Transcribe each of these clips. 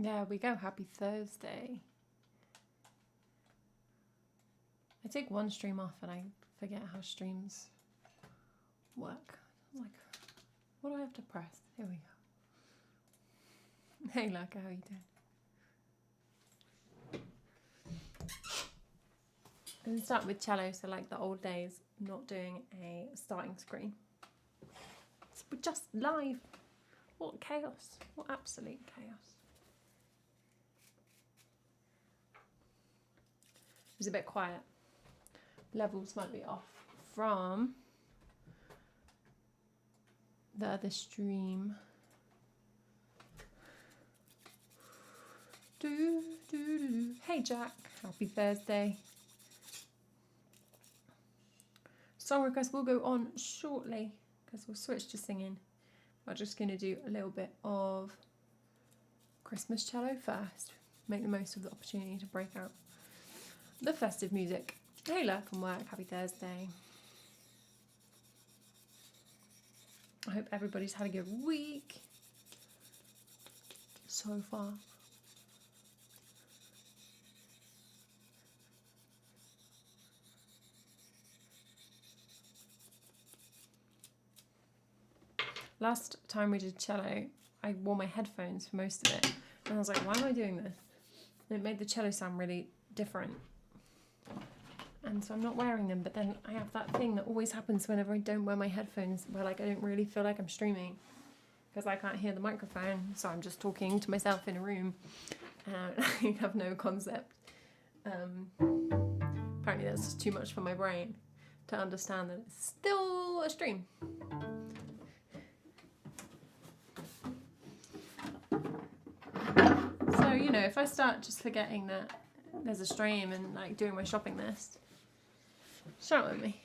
There we go. Happy Thursday. I take one stream off and I forget how streams work. I'm like, what do I have to press? Here we go. Hey, Luca, how are you doing? I'm gonna start with cello, so like the old days, not doing a starting screen. So we're just live. What chaos. What absolute chaos. It was a bit quiet. Levels might be off from the other stream. Hey Jack, happy Thursday. Song request will go on shortly because we'll switch to singing. I'm just going to do a little bit of Christmas cello first. Make the most of the opportunity to break out the festive music. Hey, Lurk and work. Happy Thursday. I hope everybody's had a good week so far. Last time we did cello, I wore my headphones for most of it. And I was like, why am I doing this? And it made the cello sound really different. And so I'm not wearing them, but then I have that thing that always happens whenever I don't wear my headphones, where like I don't really feel like I'm streaming because I can't hear the microphone, so I'm just talking to myself in a room and I have no concept. Apparently that's just too much for my brain to understand that it's still a stream. So, you know, if I start just forgetting that there's a stream and like doing my shopping list, shout at me.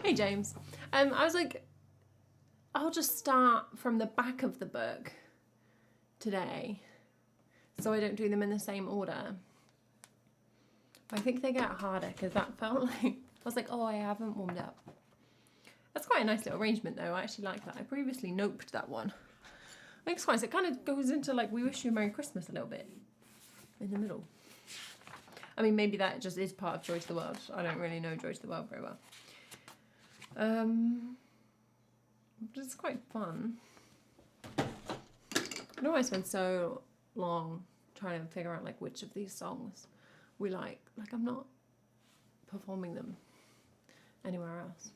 Hey James, I was like, I'll just start from the back of the book today so I don't do them in the same order. I think they get harder because that felt like, I was like, oh, I haven't warmed up. That's quite a nice little arrangement though, I actually like that. I previously noped that one. I think it's quite nice. It kind of goes into like, we wish you a Merry Christmas a little bit in the middle. I mean, maybe that just is part of Joy to the World. I don't really know Joy to the World very well. It's quite fun. I don't know why I spend so long trying to figure out like which of these songs we like. Like I'm not performing them anywhere else.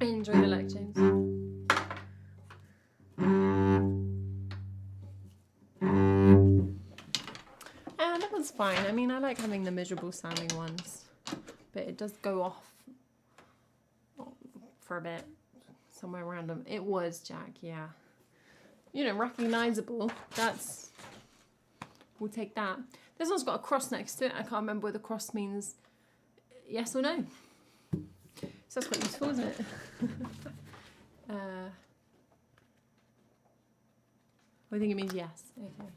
I enjoy the lectures. That one's fine. I mean, I like having the miserable sounding ones, but it does go off for a bit, somewhere random. It was Jack, yeah. You know, recognizable. We'll take that. This one's got a cross next to it. I can't remember whether cross means yes or no. So that's quite useful, isn't it? I think it means yes. Okay.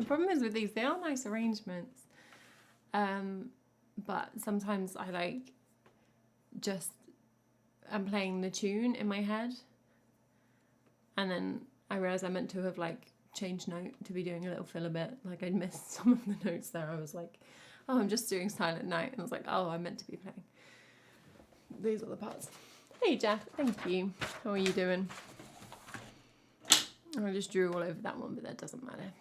problem is with these, they are nice arrangements. But sometimes I like just I'm playing the tune in my head, and then I realise I meant to have like changed note to be doing a little fill a bit. Like I'd missed some of the notes there. I was like, oh, I'm just doing Silent Night, and I was like, oh, I meant to be playing these are the parts. Hey Jeff, thank you. How are you doing? I just drew all over that one, but that doesn't matter.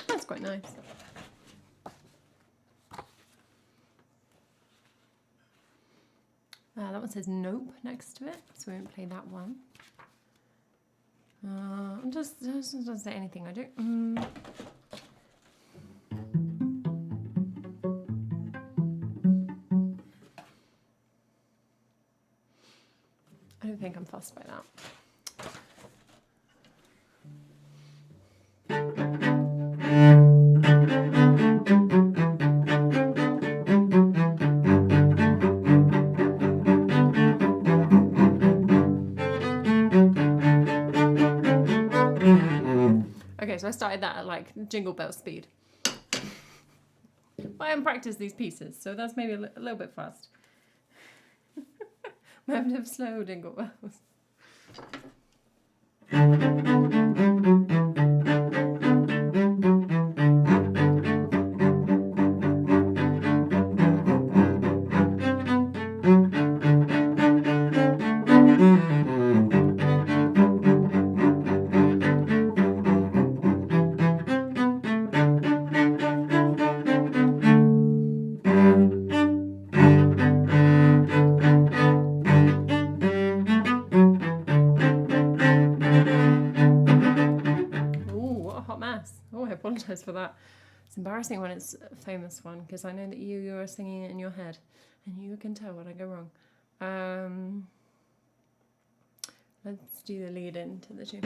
That's quite nice. That one says nope next to it, so we won't play that one. It doesn't say anything. I don't. I don't think I'm fussed by that. Okay, so I started that at like jingle bell speed. But I haven't practiced these pieces, so that's maybe a little bit fast. We have to have slow jingle bells. For that. It's embarrassing when it's a famous one, because I know that you're singing it in your head and you can tell when I go wrong. Let's do the lead in to the tune.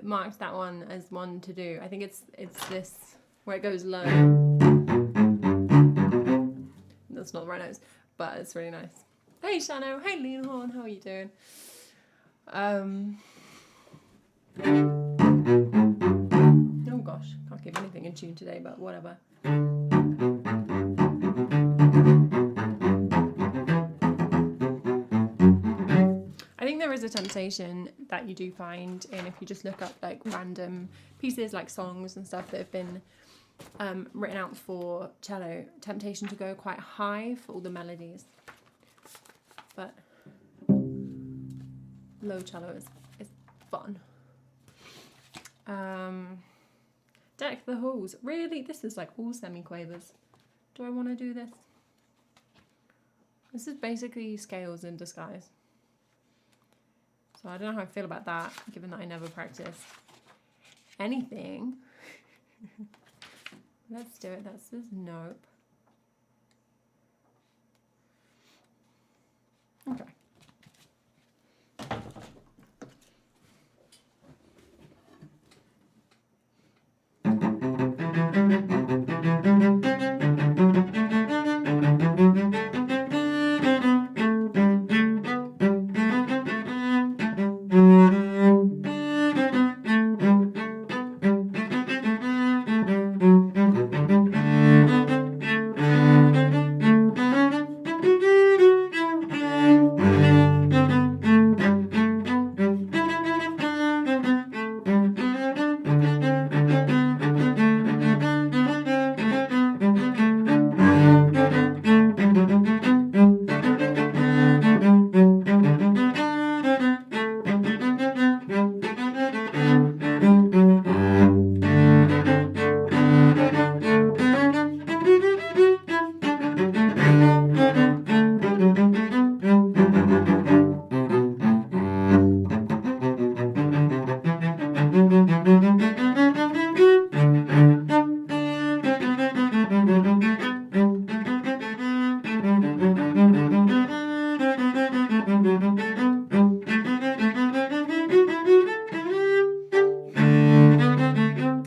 marked that one as one to do. I think it's this where it goes low. That's not the right notes, but it's really nice. Hey Shano, hey Leonhorn, how are you doing? Oh gosh, can't keep anything in tune today, but whatever. I think there is a temptation that you do find in if you just look up like random pieces like songs and stuff that have been written out for cello, temptation to go quite high for all the melodies, but low cello is fun. Deck the halls. Really? This is like all semiquavers. Do I want to do this? This is basically scales in disguise. So I don't know how I feel about that, given that I never practice anything. Let's do it. That's this nope. Okay.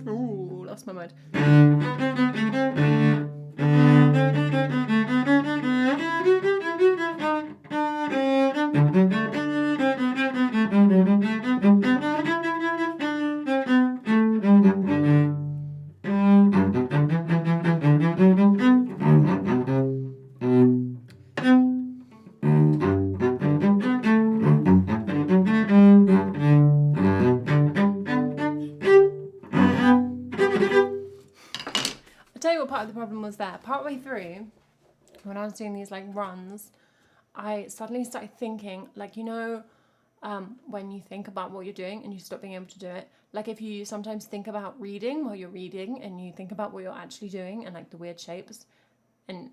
Ooh, lost my mind. I'll tell you what part of the problem was there. Partway through, when I was doing these like runs, I suddenly started thinking, like, you know, when you think about what you're doing and you stop being able to do it, like if you sometimes think about reading while you're reading and you think about what you're actually doing and like the weird shapes and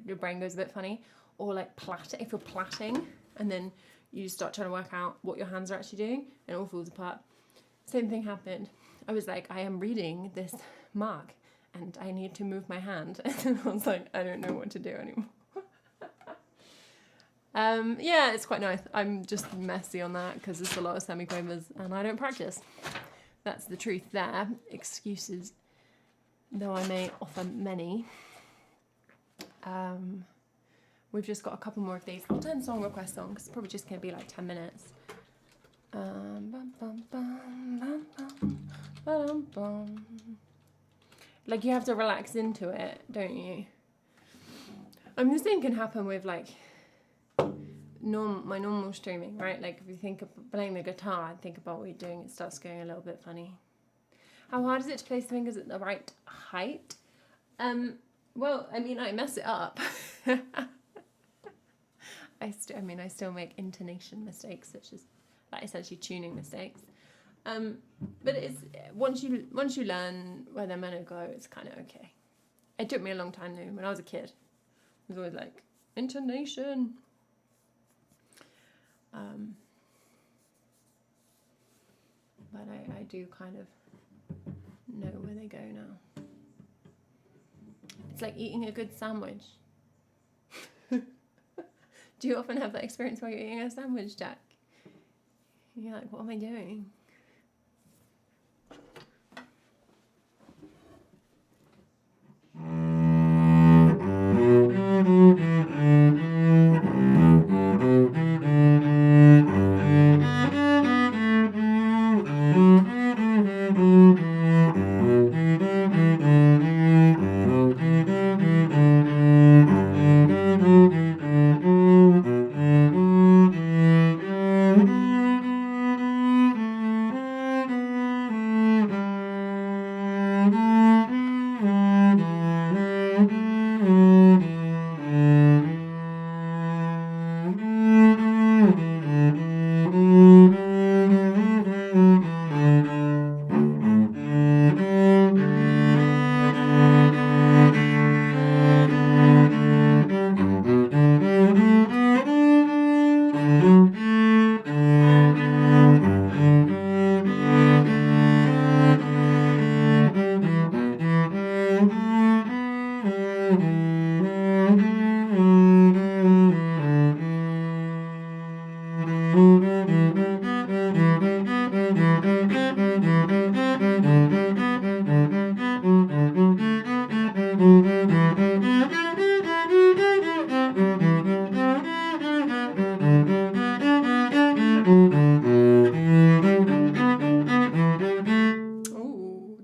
your brain goes a bit funny, or like if you're plaiting and then you start trying to work out what your hands are actually doing and it all falls apart. Same thing happened. I was like, I am reading this mark and I need to move my hand. And I was like, I don't know what to do anymore. Yeah, it's quite nice. I'm just messy on that because there's a lot of semiquavers and I don't practice. That's the truth there. Excuses, though I may offer many. We've just got a couple more of these. I'll turn song request on because it's probably just going to be like 10 minutes. Like you have to relax into it, don't you? I mean, the same can happen with like my normal streaming, right? Like if you think of playing the guitar and think about what you're doing, it starts going a little bit funny. How hard is it to place the fingers at the right height? Well, I mean, I mess it up. I still make intonation mistakes, such as like essentially tuning mistakes. But it's once you learn where they're meant to go, it's kind of okay. It took me a long time though. When I was a kid, it was always like intonation. But I do kind of know where they go now. It's like eating a good sandwich. Do you often have that experience while you're eating a sandwich, Jack? You're like, what am I doing?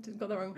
Just got that wrong.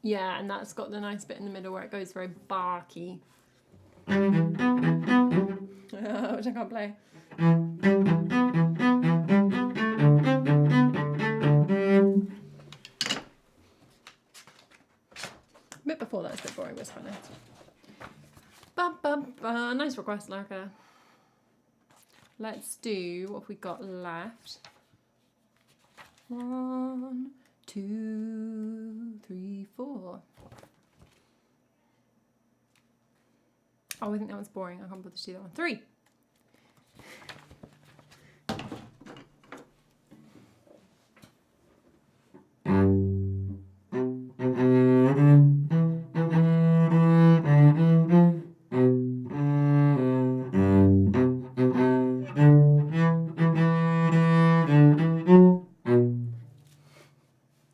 Yeah, and that's got the nice bit in the middle where it goes very barky. Which I can't play. A bit before that's a bit boring, but it's quite nice. Nice request, Lurker. Let's do what we got left. 1, 2, 3, 4. Oh, I think that one's boring. I can't bother to do that one. 3.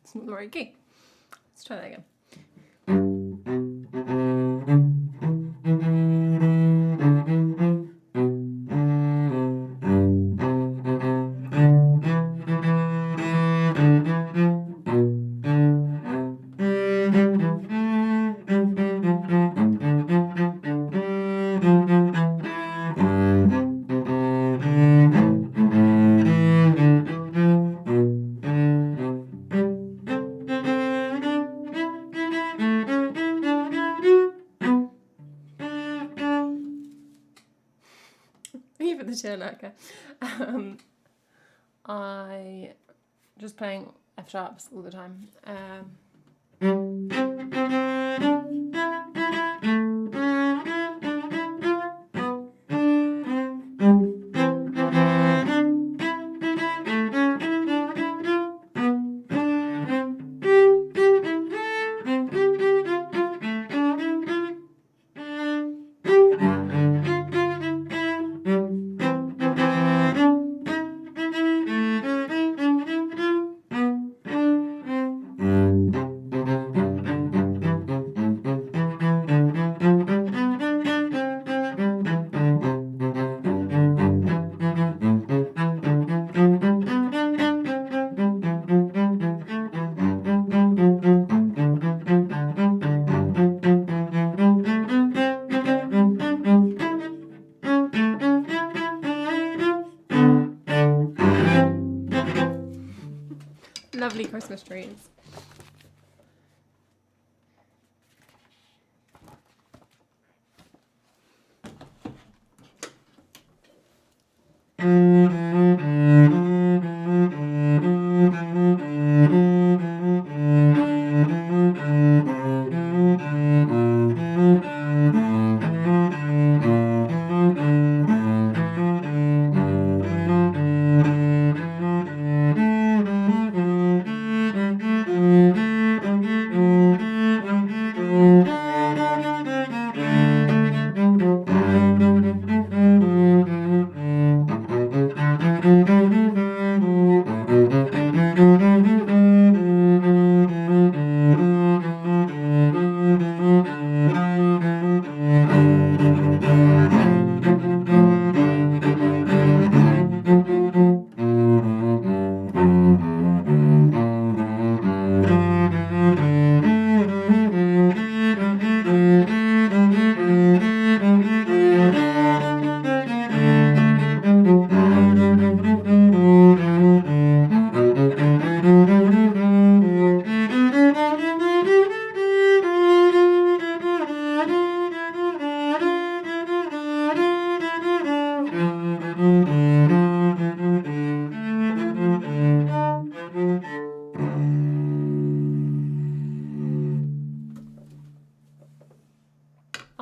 It's not the right key. Let's try that again. For the chair lurker. I just playing F sharps all the time. Lovely Christmas trees.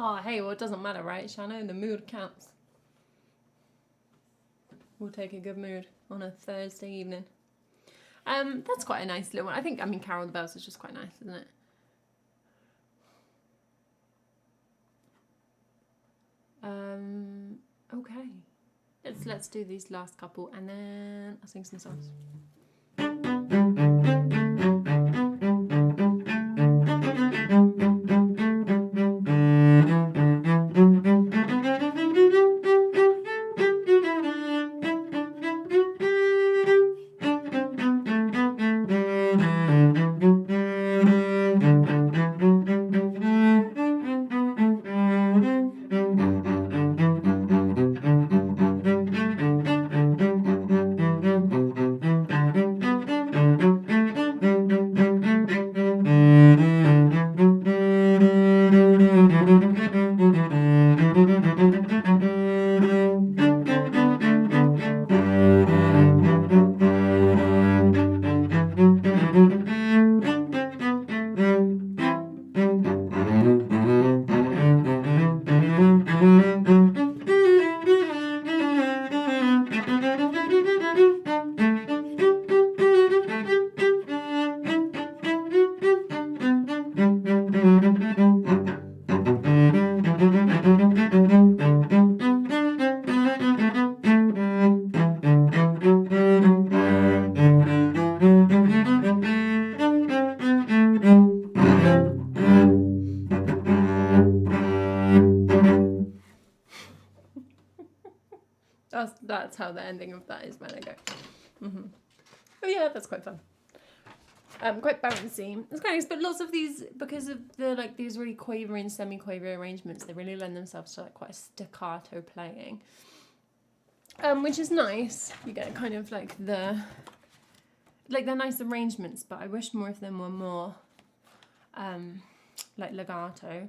Oh, hey, well, it doesn't matter, right, Shannon? The mood counts. We'll take a good mood on a Thursday evening. That's quite a nice little one. I mean, Carol the Bells is just quite nice, isn't it? Okay. Let's do these last couple and then I'll sing some songs. That's how the ending of that is when I go. Oh yeah, that's quite fun. Quite bouncy. It's quite nice, but lots of these, because of the these really quavering, semi-quaver arrangements, they really lend themselves to quite a staccato playing, which is nice. You get kind of they're nice arrangements, but I wish more of them were more legato,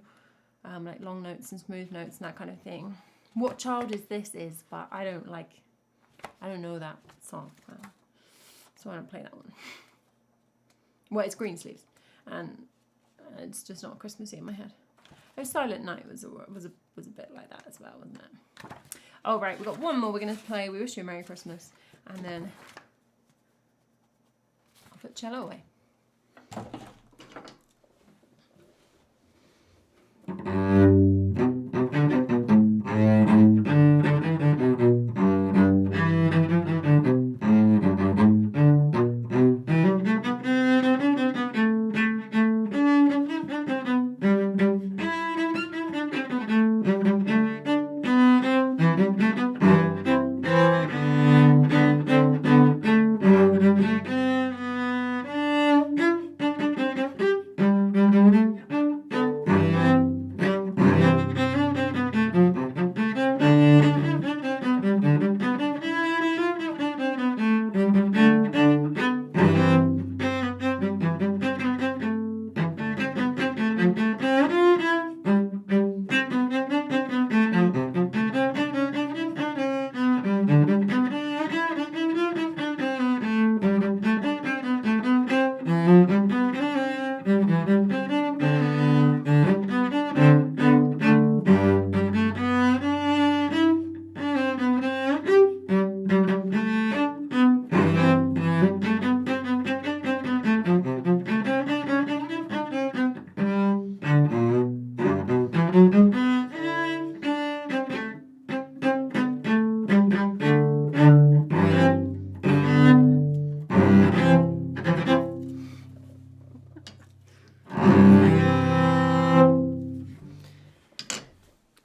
like long notes and smooth notes and that kind of thing. What Child Is This is, but I don't know that song, so I don't play that one. Well, it's Greensleeves, and it's just not Christmassy in my head. Oh, Silent Night was a bit like that as well, wasn't it? Oh, right, we've got one more we're going to play. We Wish You a Merry Christmas, and then I'll put cello away.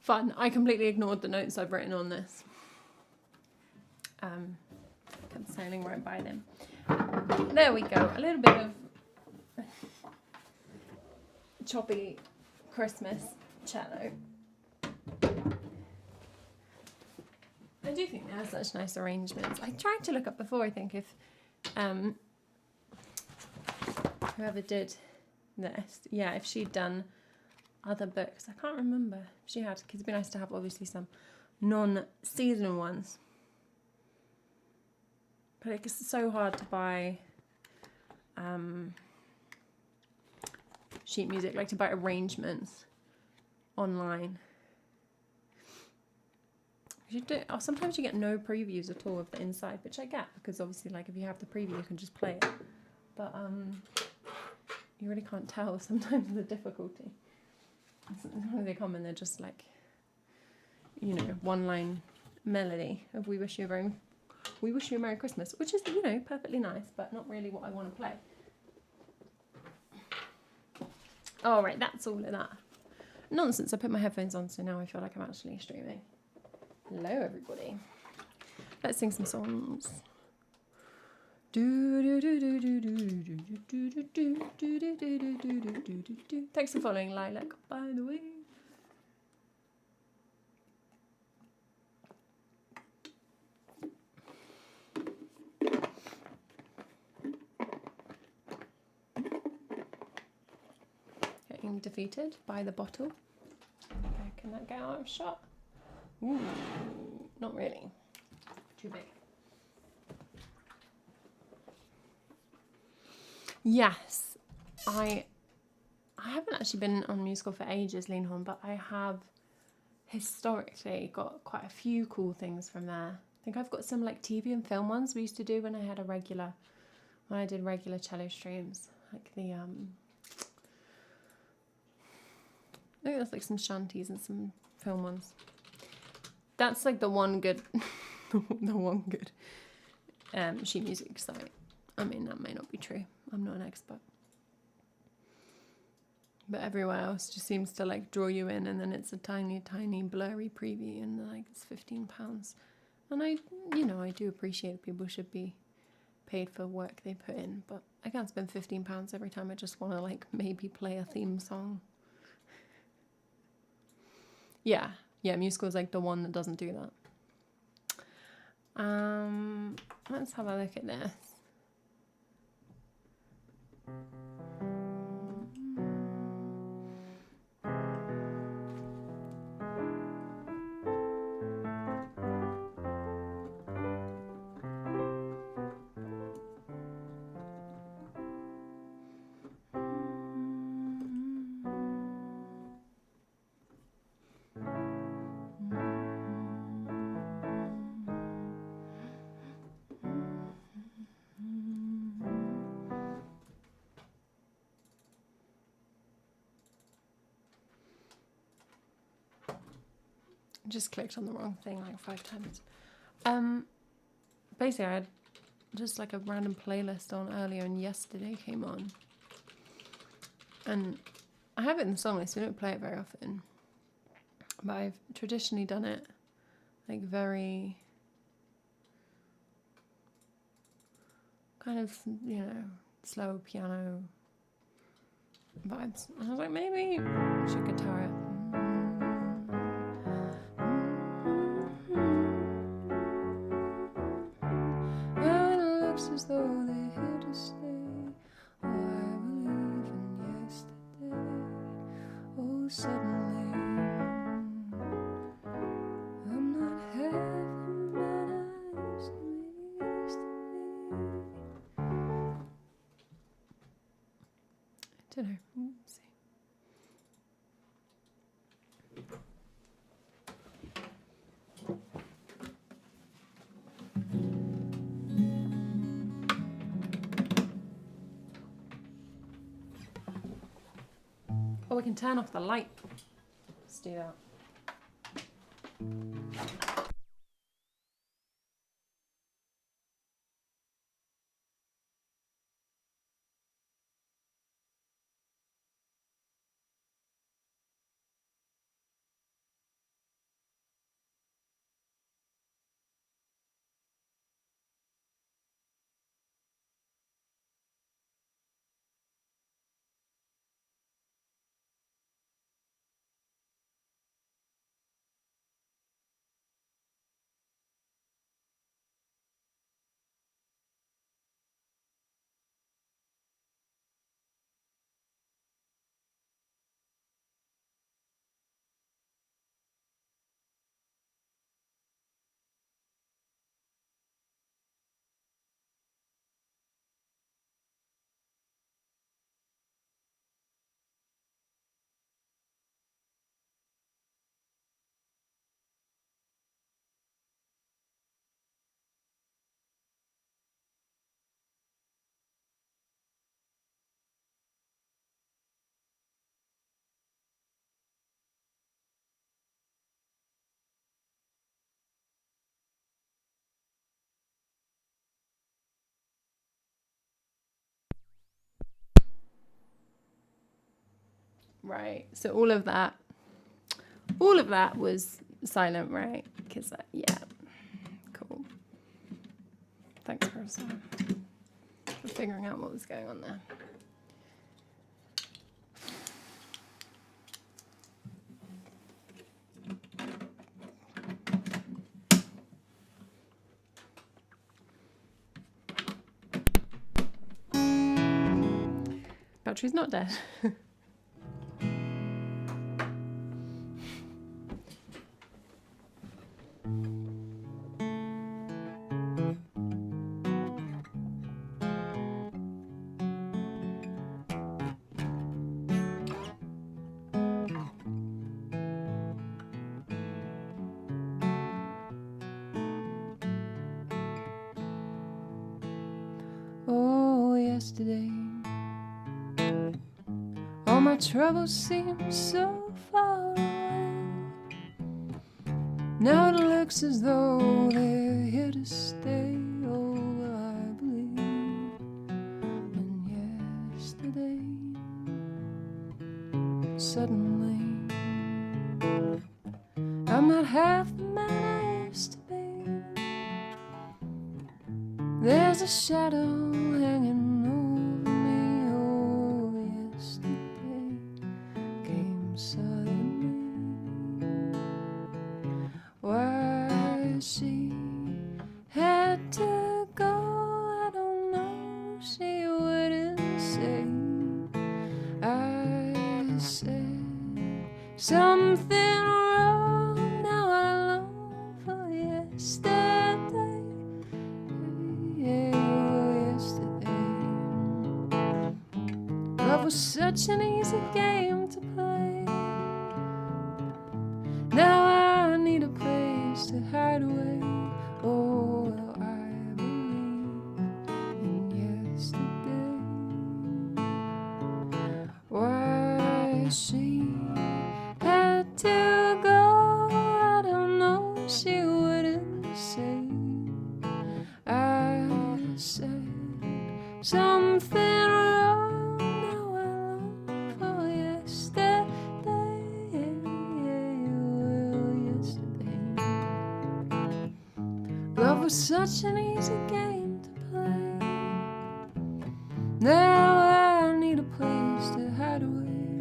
Fun. I completely ignored the notes I've written on this. Kept sailing right by them. There we go. A little bit of choppy Christmas cello. I do think they have such nice arrangements. I tried to look up before, I think, if whoever did this, if she'd done other books. I can't remember if she had, because it'd be nice to have obviously some non-seasonal ones. But it's so hard to buy sheet music, to buy arrangements online. You do, or sometimes you get no previews at all of the inside, which I get because obviously, like, if you have the preview, you can just play it. But you really can't tell sometimes the difficulty. Sometimes they come and they're just like, you know, one line melody of "We wish you a Merry Christmas," which is, you know, perfectly nice, but not really what I want to play. All right, that's all of that nonsense. I put my headphones on, so now I feel like I'm actually streaming. Hello, everybody. Let's sing some songs. Thanks for following, Lilac, by the way. Getting defeated by the bottle. Okay, can that get out of shot? Ooh, not really. Too big. Yes, I haven't actually been on musical for ages, Leanhorn, but I have historically got quite a few cool things from there. I think I've got some like TV and film ones we used to do when I did regular cello streams, like the I think that's like some shanties and some film ones. That's like the one good sheet music site. I mean, that may not be true. I'm not an expert. But everywhere else just seems to like draw you in, and then it's a tiny, tiny blurry preview, and like it's £15. And I do appreciate that people should be paid for work they put in, but I can't spend £15 every time I just want to like maybe play a theme song. Yeah, musical's like the one that doesn't do that. Let's have a look at this. Just clicked on the wrong thing like 5 times. Basically, I had just like a random playlist on earlier, and Yesterday came on. And I have it in the song list, we don't play it very often. But I've traditionally done it like very kind of, you know, slow piano vibes. And I was like, maybe I should guitar it. As though they're here to stay. Oh, I believe in yesterday. Oh, suddenly I'm not having that I used to be. I don't know. We'll see. Oh, we can turn off the light. Let's do that. Right. So all of that was silent, right? Because yeah, cool. Thanks for figuring out what was going on there. Battery's not dead. Oh, yesterday, all my troubles seem so far away. Now it looks as though they're here to stay. Oh, well, I believe in yesterday. Suddenly, I'm not half the man I used to be. There's a shadow hanging over me. Oh, yesterday came suddenly. Why she had to go, I don't know. She wouldn't say. I said something wrong. Now I long for yesterday. Yesterday. Love was such an easy game to play. Now I need a place to hide away. Oh, well, I believe in yesterday. Why she had to go, I don't know. She wouldn't say. I said something wrong. Now I long for yesterday. Well, yesterday. Love was such an easy game to play. Now I need a place to hide away.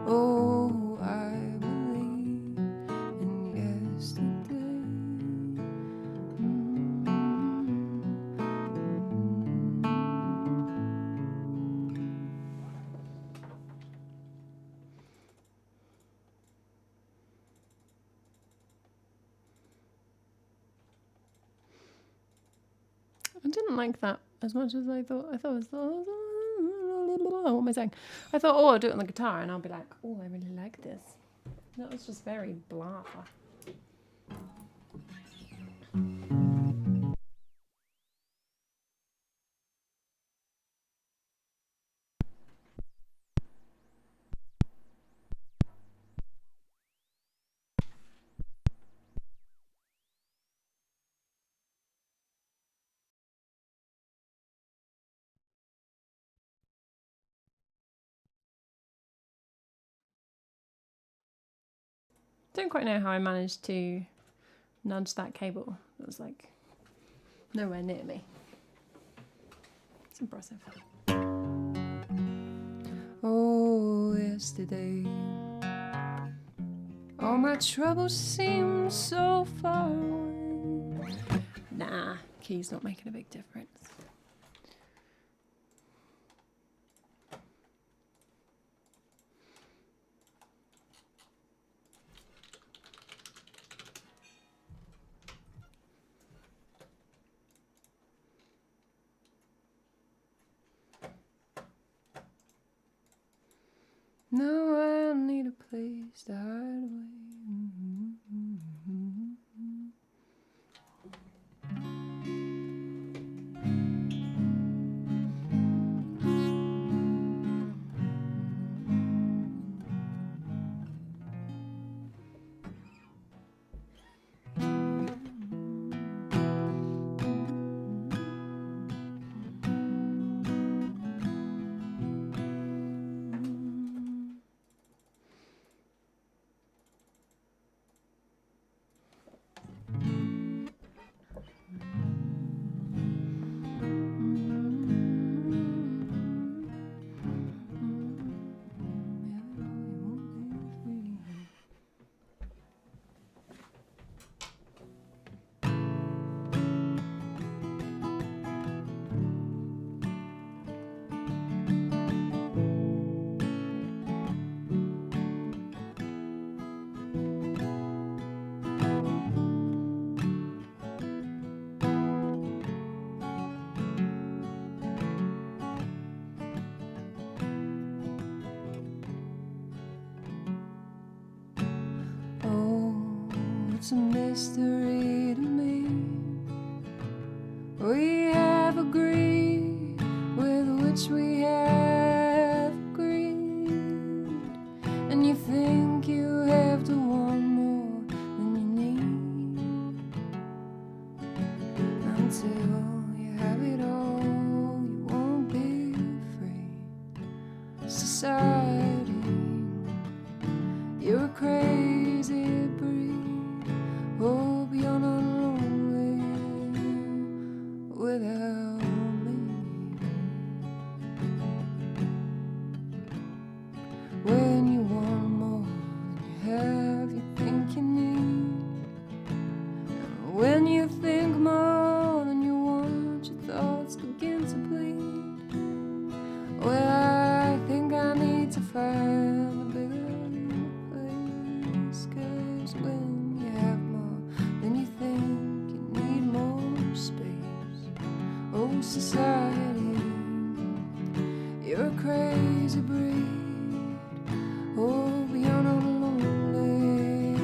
Oh, I believe in yesterday. I didn't like that as much as I thought. What am I saying? I thought, oh, I'll do it on the guitar and I'll be like, oh, I really like this. That was just very blah. Don't quite know how I managed to nudge that cable. It was like nowhere near me. It's impressive. Oh, yesterday, all my troubles seem so far away. Nah, key's not making a big difference. Now I need a place to hide away. it's a mystery to me. We have agreed with which we have agreed, and you think you have to want more than you need. Until you have it all, you won't be free. Society, you're a crazy breed. Hope you're not lonely without me. When you want more than you have, you think you need. And when you think more than you want, your thoughts begin to bleed. Well, I think I need to find a bigger place, 'cause when you have more than you think, you need more space. Oh, society, you're a crazy breed. Oh, you're not lonely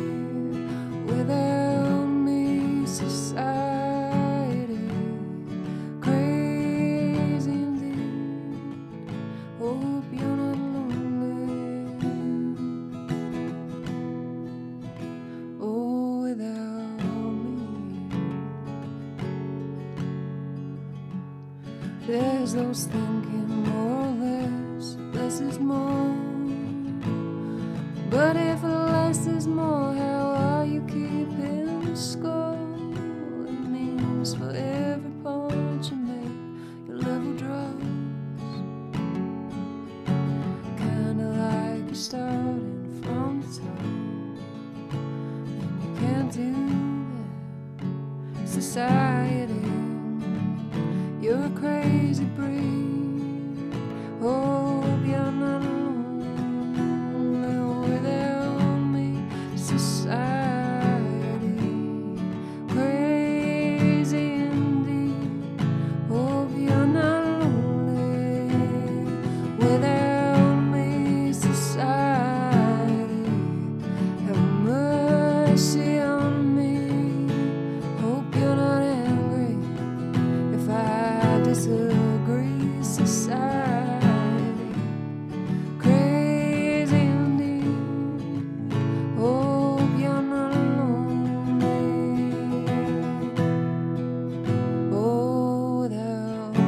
without me. Society, crazy indeed. Hope you're not lonely. Oh, without me. There's those thinking more or less, less is more. But if less is more, how are you keeping score? It means for every punch you make, your level drops. Kinda like you're starting from the top, and you can't do that. Society, you're a crazy breed. Oh, you're not lonely without me. Society, crazy indeed. Oh, you're not lonely without me. Society, have mercy on me. Hope you're not angry if I disagree. Society, crazy indeed. Hope you're not lonely. Oh, without me.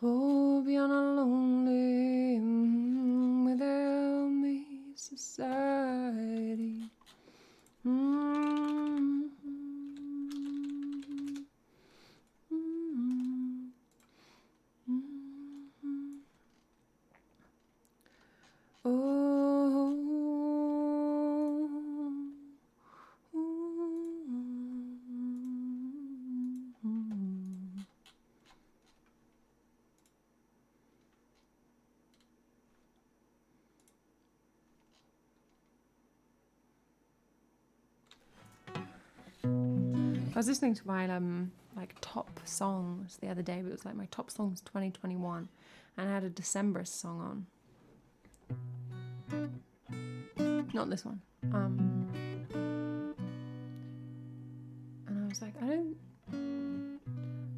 Hope you're not lonely without me. Society. I was listening to my like top songs the other day, but it was like my top songs 2021, and I had a December song on. Not this one. And I was like, I don't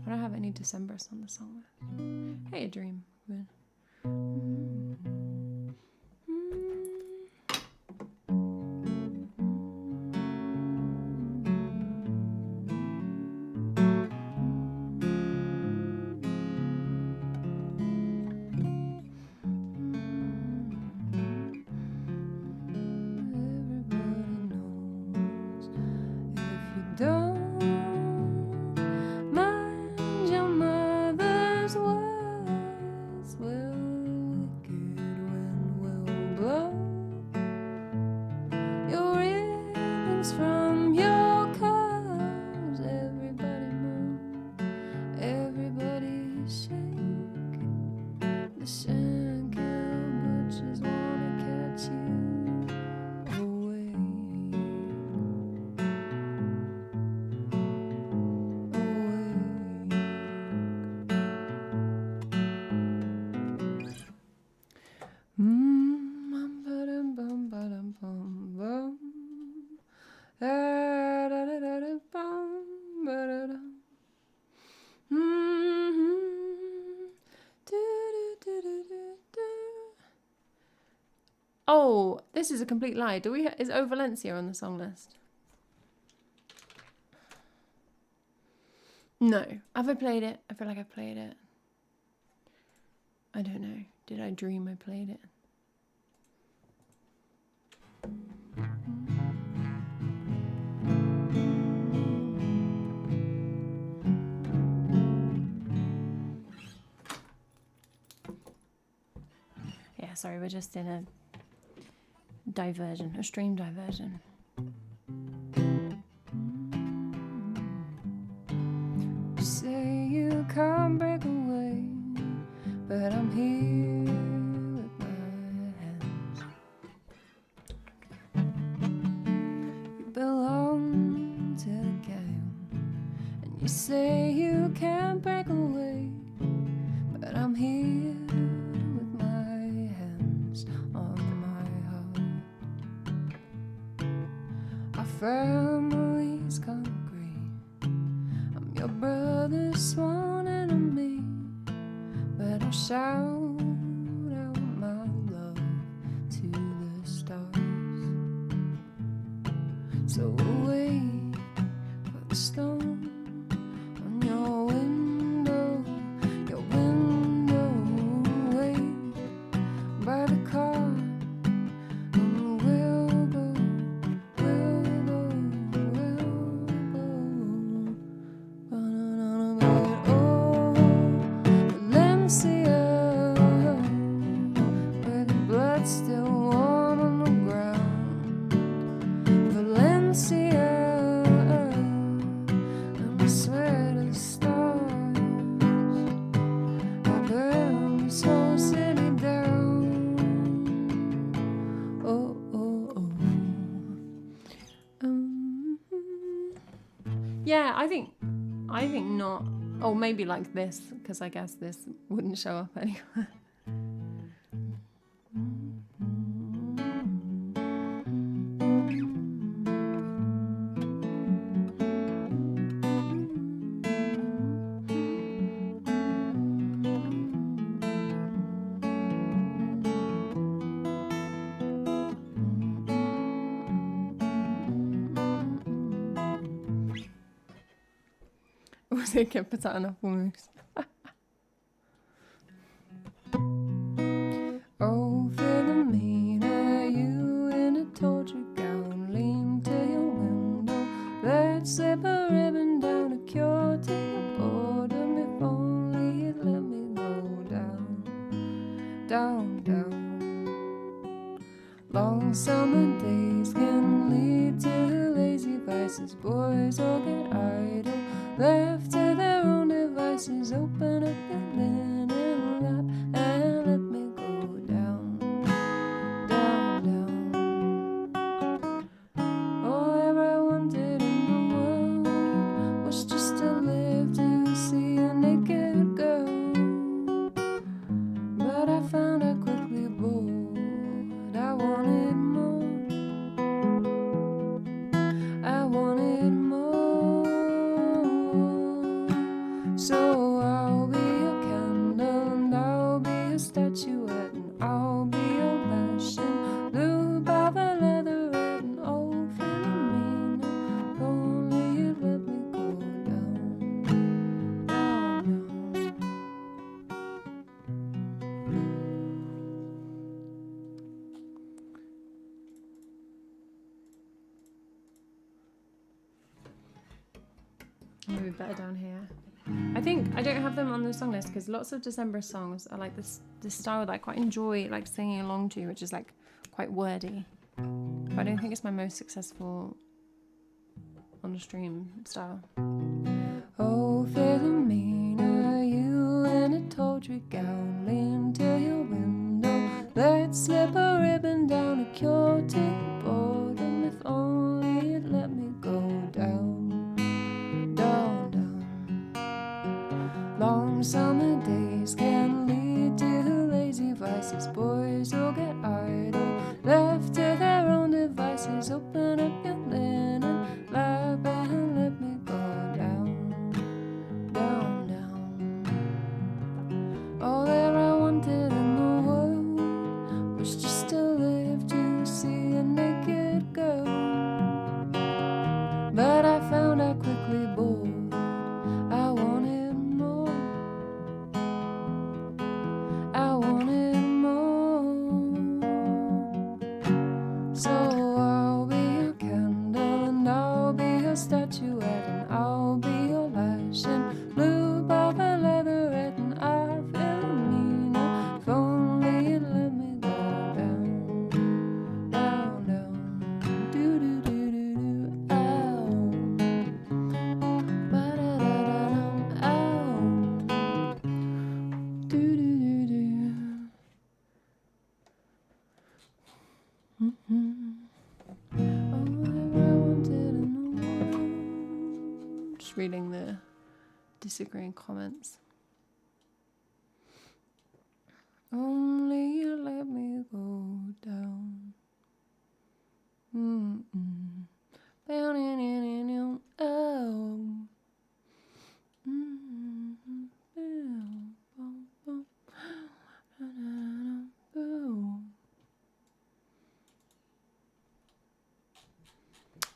have any December on the song list. Hey, a dream. Don't mind your mother's words. This is a complete lie. Is O Valencia on the song list? No. Have I played it? I feel like I've played it. I don't know. Did I dream I played it? Yeah, sorry, we're just in a diversion, a stream diversion. You say you can't break away, but I'm here with my hands. You belong to the game, and you say you can't break away, but I'm here with my hands on my heart. Our families can't agree. I'm your brother's sworn enemy, but I'll shout out my love to the stars. So wait for the stone on your window, wait by the car, and we'll go, oh, Valencia, where the blood's still warm on the ground, Valencia, and I swear to the stars, I'll burn this whole city down. Oh, oh, oh. Yeah, I think not. Oh, maybe like this, because I guess this wouldn't show up anywhere. Musiken på tärna på mus. Oh, Philomena, you in a torture gown, lean to your window, let's slip a ribbon down a cure to your boredom. If only you'd let me go down, down, down. Long summer days can lead to lazy vices, boys all get idle, left to their own devices. Open up your linen lap and let me go down, down, down. All ever I wanted in the world was just to live to see a naked girl, but I found I quickly bored. I wanted more, I wanted more. So I'll be a candle and I'll be a statuette and I'll be your passion, lube by the leatherette, and oh, Philomena, if only you'd let me go down, down, down. Maybe better down here. I think I don't have them on the song list because lots of December songs are like this style that I quite enjoy like singing along to, which is like quite wordy. But I don't think it's my most successful on the stream style. Oh, Philomena, you in a tawdry gown, lean to your window, let's slip a ribbon down a cure to your boredom. If only you'd let me go down, down, down. Long summer days can lead to lazy vices, boys will get idle, left to their own devices. Open up your linen lap and let me go down, down, down. All that I wanted in the world was just to Just reading the disagreeing comments. Only you let me go down.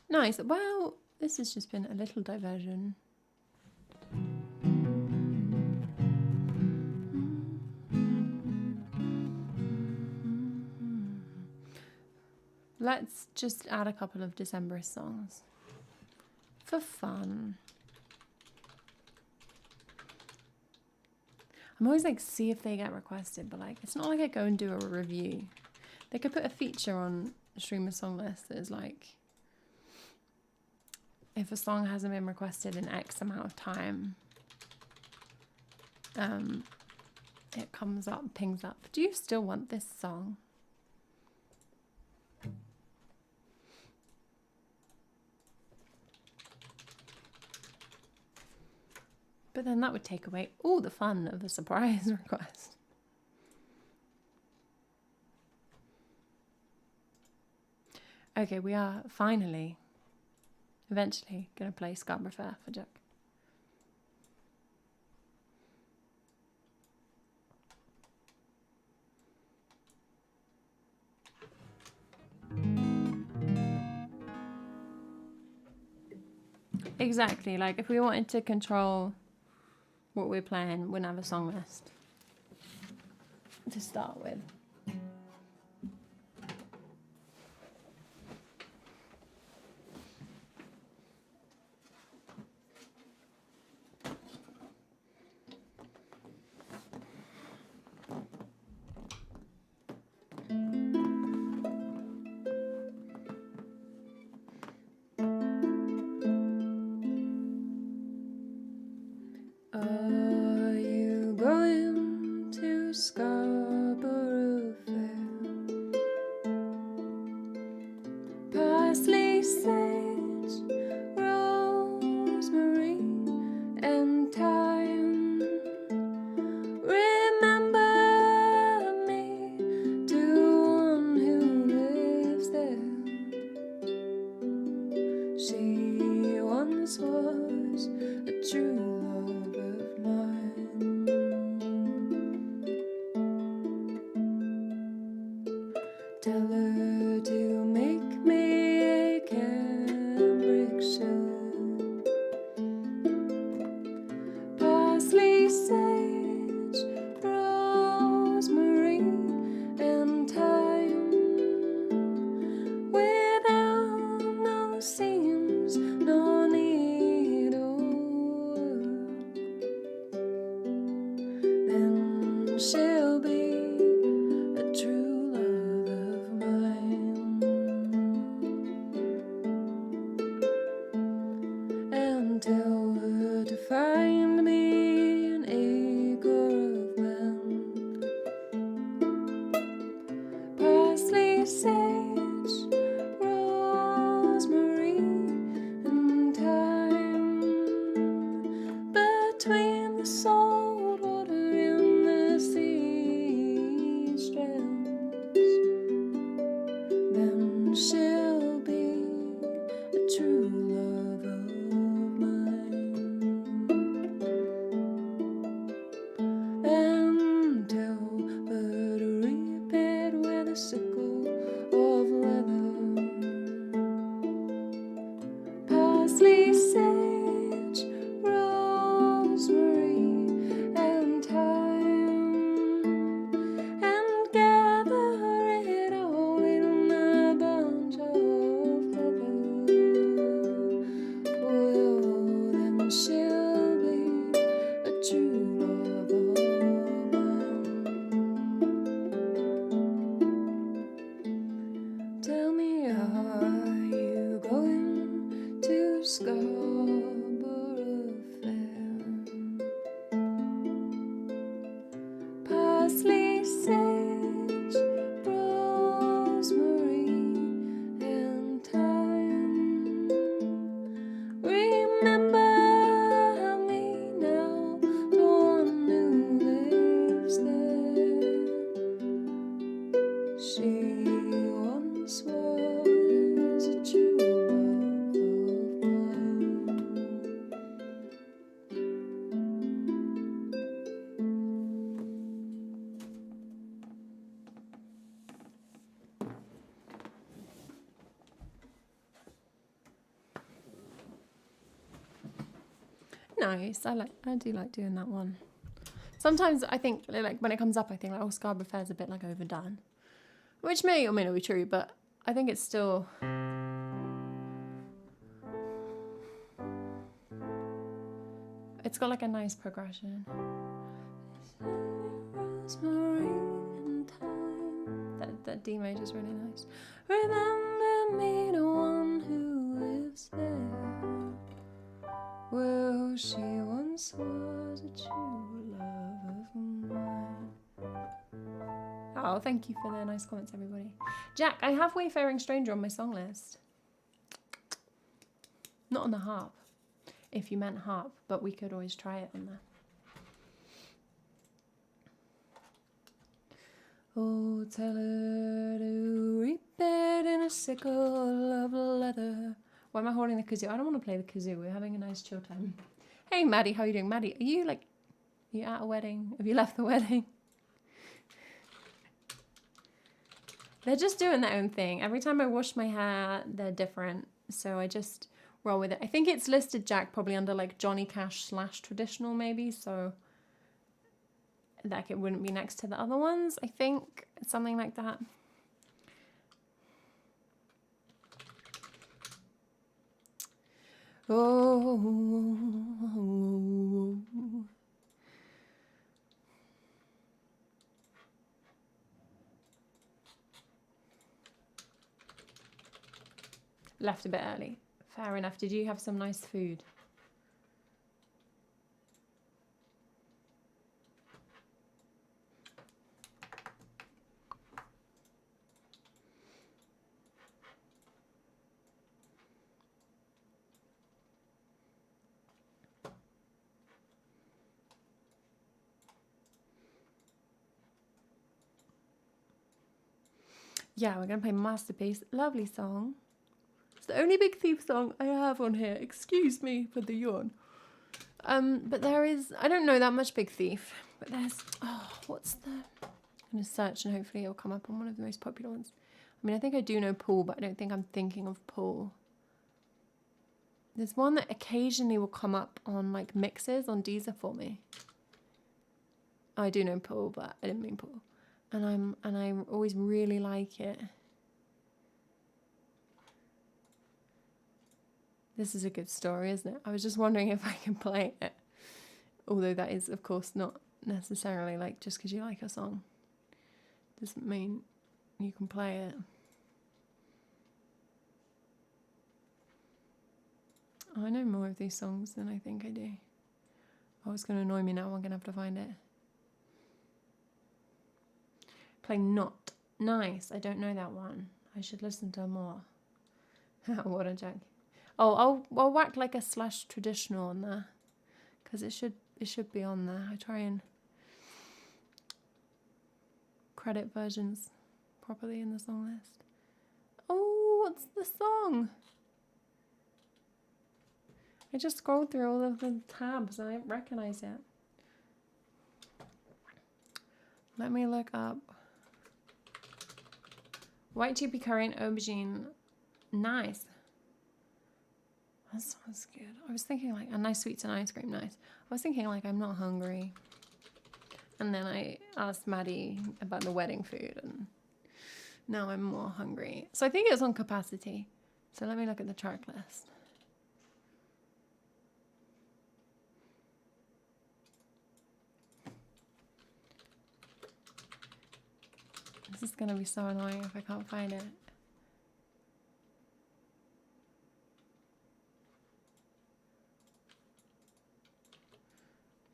Nice. Well, this has just been a little diversion. Let's just add a couple of December songs for fun. I'm always like, see if they get requested, but like, it's not like I go and do a review. They could put a feature on Streamer Song List that is like, if a song hasn't been requested in X amount of time, it comes up, pings up. Do you still want this song? But then that would take away all the fun of a surprise request. Okay, we are finally, eventually, going to play Scarborough Fair for Jack. Exactly, like if we wanted to control what we're playing, we'd have a song list to start with. Are you going to Scarborough Fair? Parsley, sage, rosemary, and thyme. Remember me to one who lives there. She once was a true tell her to make me a cambric shirt. Parsley, sage, rosemary, and thyme. Without no seams, no needlework. Then she'll be a true tell her to find me an acre of land. Parsley, sage, rosemary, and thyme. Between the salt water and the sea strands, then she'll be a true lover. And tell her to reap it with a sickle of leather. Parsley, sage, rosemary, and thyme, and gather it all in a bunch of heather. Well, then she'll be a true lover. Tell me, are you going to Scarborough Fair? Parsley, sage, rosemary, nice. I do like doing that one. Sometimes I think, like, when it comes up, I think, like, oh, Scarborough Fair's a bit, like, overdone. Which may or may not be true, but I think it's still... It's got, like, a nice progression. That D major is really nice. Remember me, the one who lives there. Well, she once was a true love of mine. Oh, thank you for the nice comments, everybody. Jack, I have Wayfaring Stranger on my song list. Not on the harp, if you meant harp, but we could always try it on there. Oh, tell her to reap it in a sickle of leather. Why am I holding the kazoo? I don't want to play the kazoo. We're having a nice chill time. Hey, Maddie, how are you doing? Maddie, are you at a wedding? Have you left the wedding? They're just doing their own thing. Every time I wash my hair, they're different. So I just roll with it. I think it's listed, Jack, probably under like Johnny Cash / traditional maybe. So like it wouldn't be next to the other ones. I think something like that. Oh. Left a bit early. Fair enough. Did you have some nice food? Yeah, we're going to play Masterpiece. Lovely song. It's the only Big Thief song I have on here. Excuse me for the yawn. But there is... I don't know that much Big Thief. But there's... Oh, what's the... I'm going to search and hopefully it'll come up on one of the most popular ones. I mean, I think I do know Paul, but I don't think I'm thinking of Paul. There's one that occasionally will come up on, like, mixes on Deezer for me. I do know Paul, but I didn't mean Paul. And I always really like it. This is a good story, isn't it? I was just wondering if I can play it. Although that is, of course, not necessarily like just because you like a song. Doesn't mean you can play it. I know more of these songs than I think I do. Oh, it's going to annoy me now. I'm going to have to find it. Play Not. Nice. I don't know that one. I should listen to more. What a joke. Oh, I'll whack like a / traditional on there. Because it should be on there. I try and credit versions properly in the song list. Oh, what's the song? I just scrolled through all of the tabs and I don't recognize it. Let me look up. White chickpea curry and aubergine. Nice. That sounds good. I was thinking like a nice sweets and ice cream. Nice. I was thinking like I'm not hungry. And then I asked Maddie about the wedding food and now I'm more hungry. So I think it was on capacity. So let me look at the track list. This is going to be so annoying if I can't find it.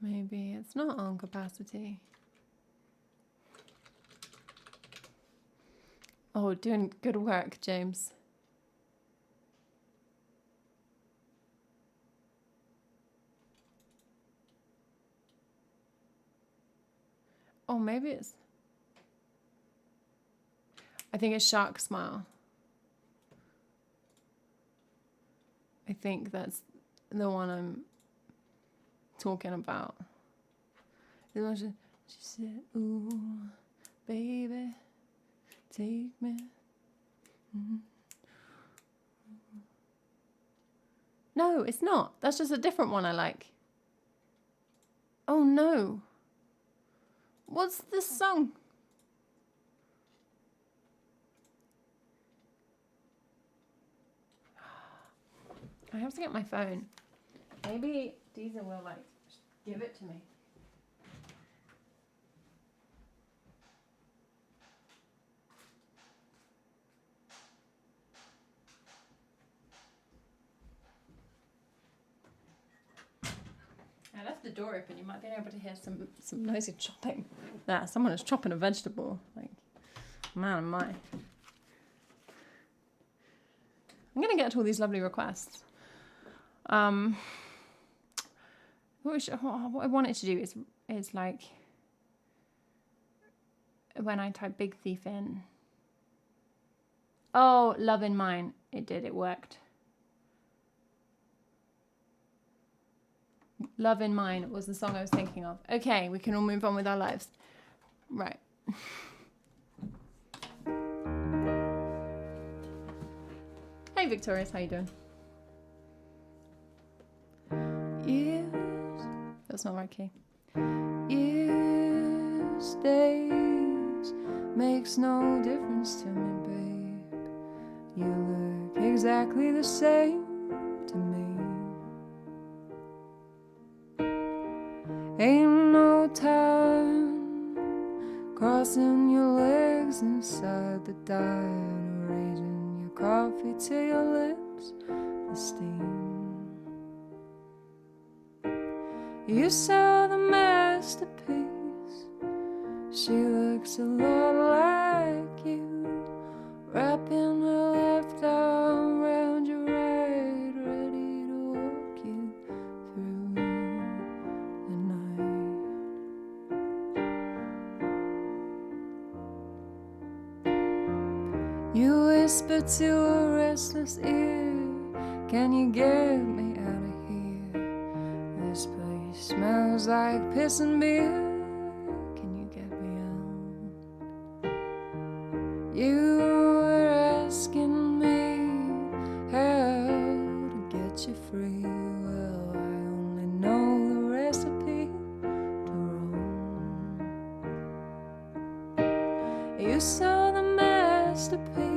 Maybe it's not on capacity. Oh, doing good work, James. Oh, maybe it's... I think it's Shark Smile. I think that's the one I'm talking about. She said, ooh, baby, take me. Mm-hmm. No, it's not. That's just a different one I like. Oh no. What's this song? I have to get my phone. Maybe Deezer will like give it to me. I left the door open. You might be able to hear some noisy chopping. There, someone is chopping a vegetable. Like, man, am I. I'm gonna get to all these lovely requests. What I wanted to do is like when I type Big Thief in. Oh, Love in Mine. It did. It worked. Love in Mine was the song I was thinking of. Okay, we can all move on with our lives. Right. Hey, Victorious, how you doing? Years. That's not right key. Years, days, makes no difference to me, babe. You look exactly the same to me. Ain't no time crossing your legs inside the diner, raising your coffee to your lips, the steam. You saw the masterpiece. She looks a lot like you, wrapping her left arm around your right, ready to walk you through the night. You whisper to a restless ear, can you get me out of here? This place smells like piss and beer. Can you get me out? You were asking me how to get you free. Well, I only know the recipe to roam. You saw the masterpiece.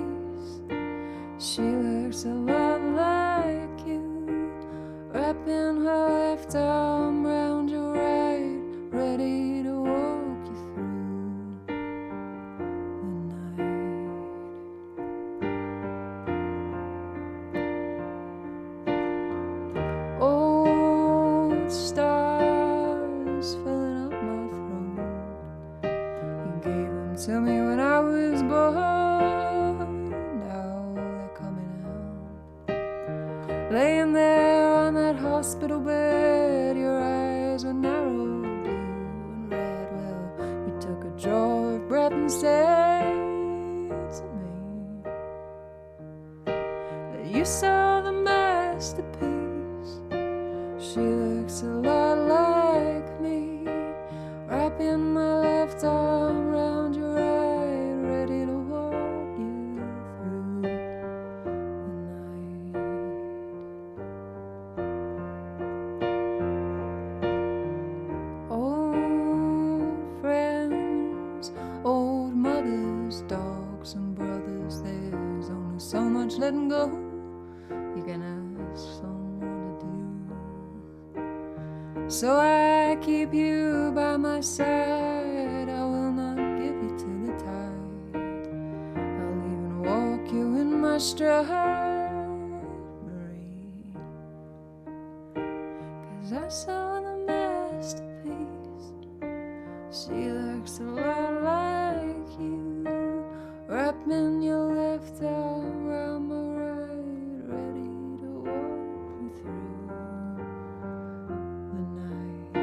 She looks a lot like you, wrapping her left arm round your right, ready to walk you through the night. Old stars filling up my throat. You gave them to me when I was born. Now they're coming out. Laying there on that hospital bed, your eyes were narrow, blue and red. Well, you took a draw of breath and said to me that you saw the masterpiece. She looks a lot like me, wrapping my left arm around your right, ready to walk you through the night. Old friends, old mothers, dogs and brothers, there's only so much letting go you can ask someone to do. So I keep you by my side, I will not give you to the tide. I'll even walk you in my stride, Marie. 'Cause I saw the masterpiece. She looks a lot like you, wrapping your left arm around my right, ready to walk me through the night.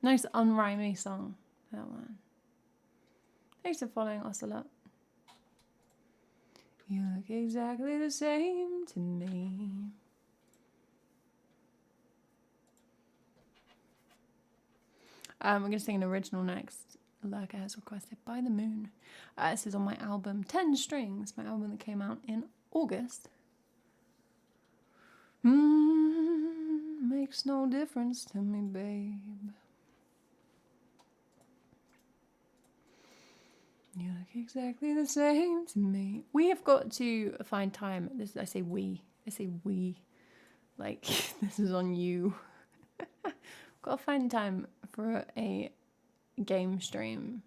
Nice unrhymey song, that one. Thanks for following us a lot. You look exactly the same to me. We're going to sing an original next. Lurker has requested By the Moon. This is on my album 10 Strings, my album that came out in August. Makes no difference to me, babe. You look exactly the same to me. We have got to find time. I say we. Like, this is on you. Got to find time for a game stream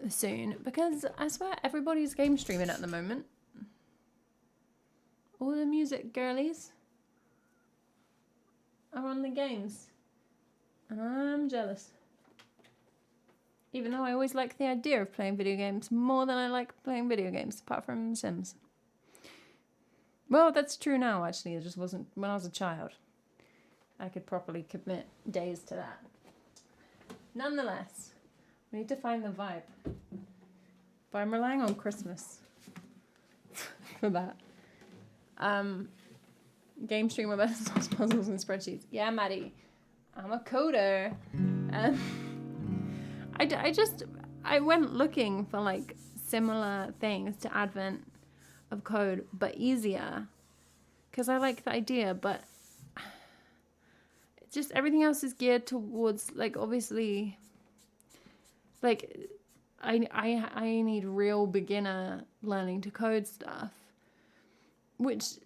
soon, because I swear everybody's game streaming at the moment. All the music girlies are on the games, and I'm jealous. Even though I always like the idea of playing video games more than I like playing video games, apart from Sims. Well, that's true now, actually. It just wasn't when I was a child. I could properly commit days to that. Nonetheless, we need to find the vibe. But I'm relying on Christmas for that. Game stream with us, puzzles and spreadsheets. Yeah, Maddie. I'm a coder. I went looking for like similar things to Advent of Code, but easier. Because I like the idea, but just everything else is geared towards, like, obviously, like, I need real beginner learning to code stuff, which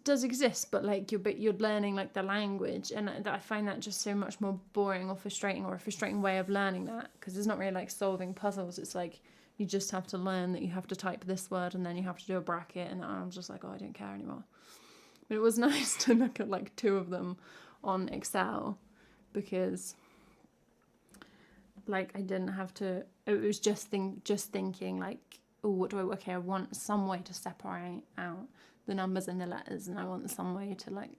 does exist, but like you're learning like the language, and I find that just so much more boring or a frustrating way of learning that, because it's not really like solving puzzles. It's like you just have to learn that you have to type this word and then you have to do a bracket, and I'm just like, oh, I don't care anymore. But it was nice to look at like 2 of them on Excel, because like I didn't have to, it was just thinking like, oh, what do I want some way to separate out the numbers and the letters, and I want some way to like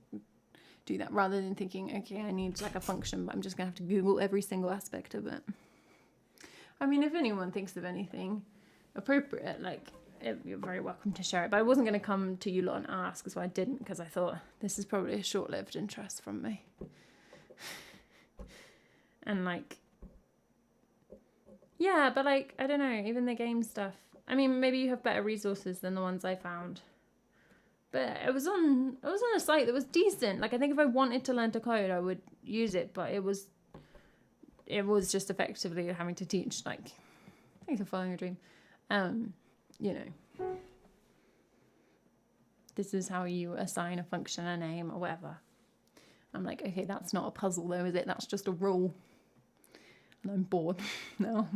do that, rather than thinking, okay, I need like a function, but I'm just gonna have to Google every single aspect of it. I mean, if anyone thinks of anything appropriate, like, you're very welcome to share it, but I wasn't going to come to you lot and ask, so I didn't, because I thought this is probably a short-lived interest from me. And like, yeah, but like, I don't know, even the game stuff, I mean, maybe you have better resources than the ones I found, but it was on a site that was decent. Like, I think if I wanted to learn to code, I would use it, but it was just effectively having to teach, like, thanks for following a dream, you know, this is how you assign a function a name or whatever. I'm like, okay, that's not a puzzle though, is it? That's just a rule. And I'm bored now.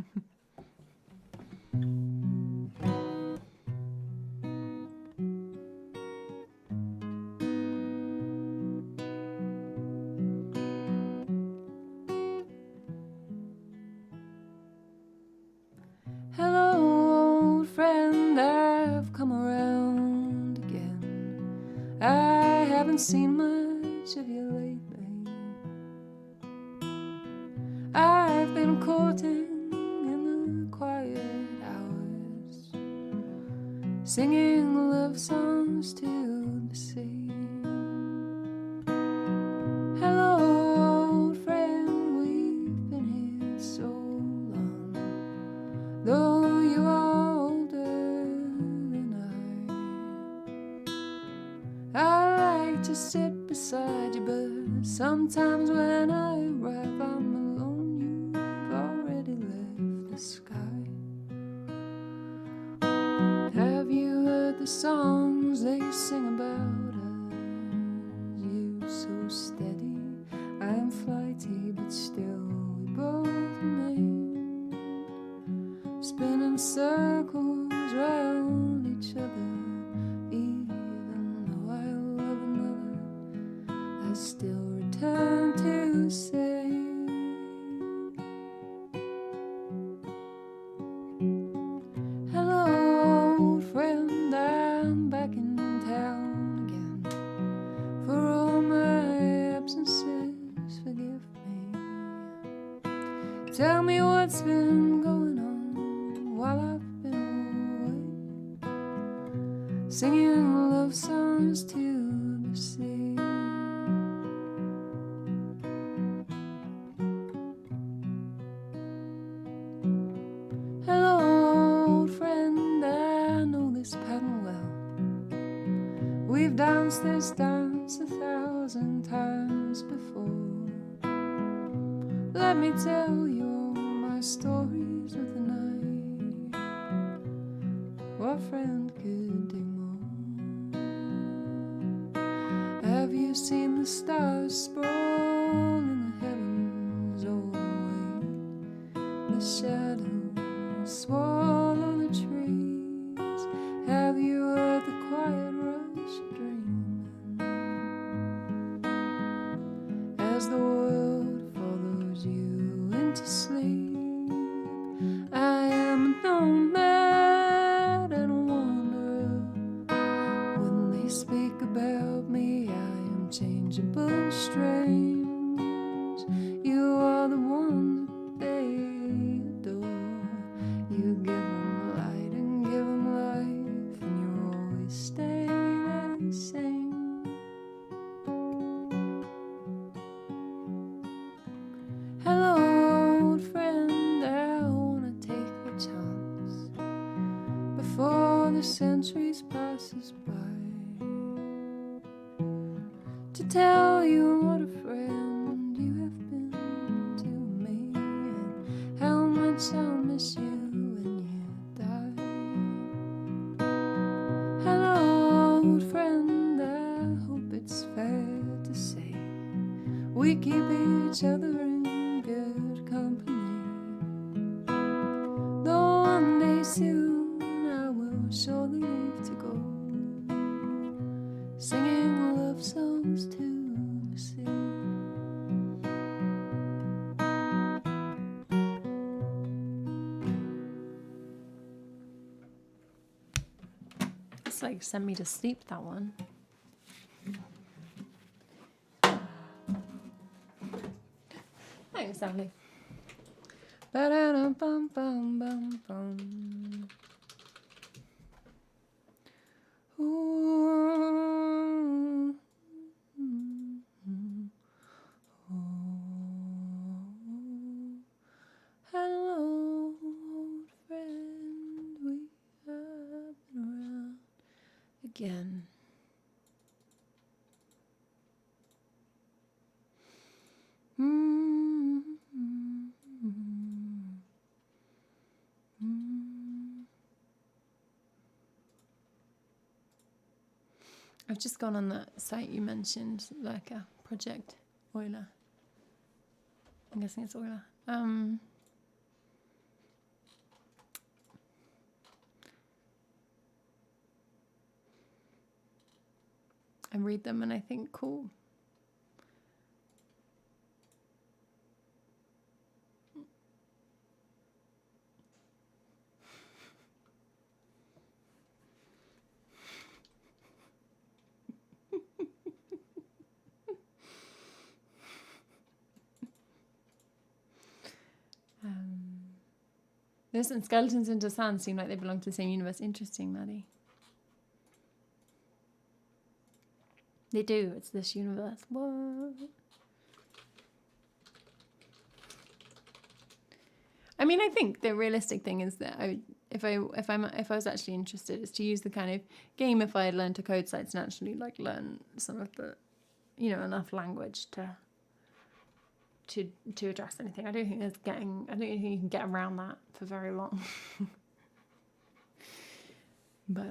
Hello, old friend, I've come around again. I haven't seen much of you lately. I've been courting in the quiet hours, singing love songs to the sea. Hello, old friend, we've been here so long, though you are older than I like to sit beside you, but sometimes when I arrive I'm alone. You've already left the sky. Have you heard the songs they sing about us? You so steady, I am flighty, but still we both remain, spinning circles round each other. Even though I love another, I still return to say, hello, old friend, I'm back in town again. For all my absences, what's been going on while I've been away, singing love songs to the sea. Hello, old friend, I know this pattern well. We've danced this dance 1,000 times before. Let me tell you all my stories of the night. What friend could do more? Have you seen the stars sprawl in the heavens all the way? The shadows swallow the trees. Have you heard the quiet rush of dreaming as the world follows you into sleep? I am a nomad and a wanderer. When they speak about me, I am changeable and strange. You are the one that they adore. You give them light and give them life, and you always stay the same. Hello, old friend, I wanna take the chance before the centuries passes by to tell you what a friend you have been to me, and how much I'll miss you when you die. Hello, old friend, I hope it's fair to say we keep each other in good company. Though one day soon I will surely leave to go, singing love songs to the sea. It's like send me to sleep, that one. Thanks, Sally. Ba-da-dum-bum-bum-bum-bum. Ooh. Hello, old friend, we have been around again. I've just gone on that site you mentioned, like a project Euler. I'm guessing it's Euler. I read them and I think, cool. This and Skeletons into Sand seem like they belong to the same universe. Interesting, Maddie. They do. It's this universe. What? I mean, I think the realistic thing is that if I was actually interested, is to use the kind of gamified learn to code sites and actually like learn some of the, enough language to address anything. I don't think you can get around that for very long. But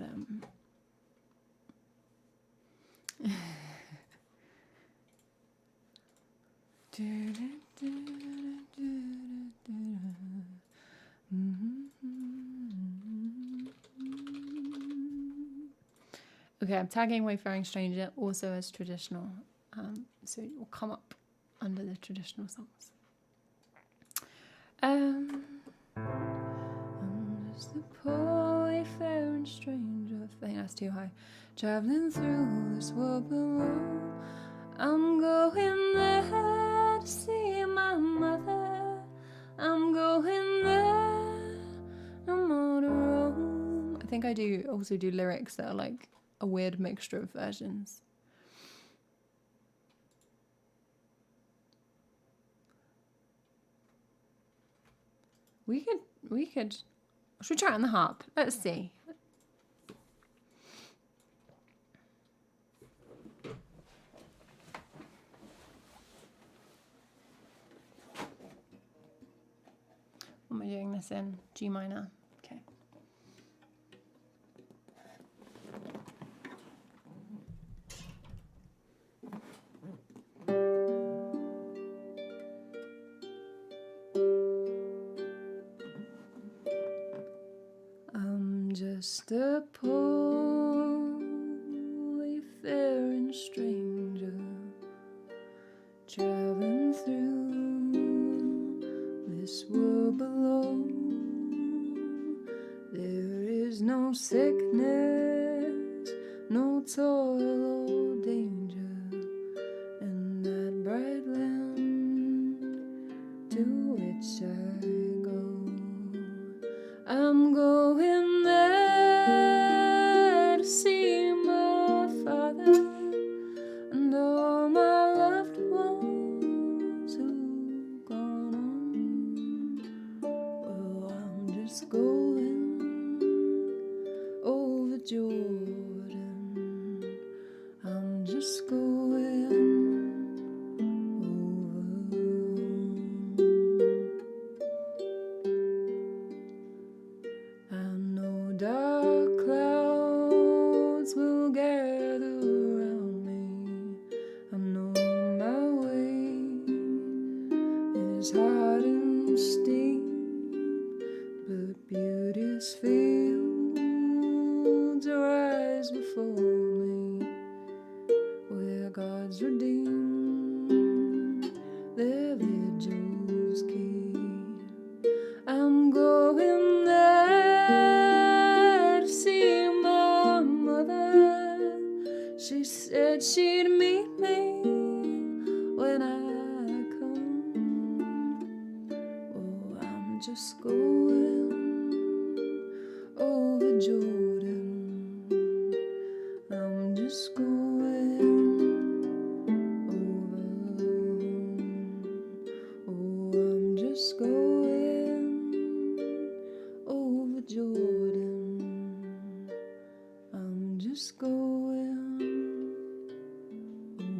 okay, I'm tagging Wayfaring Stranger also as traditional, so it will come up under the traditional songs. I'm just a poor wayfaring stranger. I think that's too high. Traveling through this world below. I'm going there to see my mother. I'm going think I do also do lyrics that are like a weird mixture of versions. We could, should we try it on the harp? Let's see. What am I doing this in? G minor. Okay. I'm just a poor wayfaring stranger traveling through this world below. There is no sickness, no toil or danger in that bright land to which I go. I'm going there to see my father and all my loved ones who've gone on. Well, I'm just going over Jordan. I'm just going over. I know dark clouds will gather around me. I know my way is hard and steep, but beauteous fields arise before me, where God's redeemed their vigils keep. I'm going there to see my mother. She said she'd meet me when I come. Oh, I'm just going over Jordan. I'm just going over. Oh, I'm just going over Jordan. I'm just going over.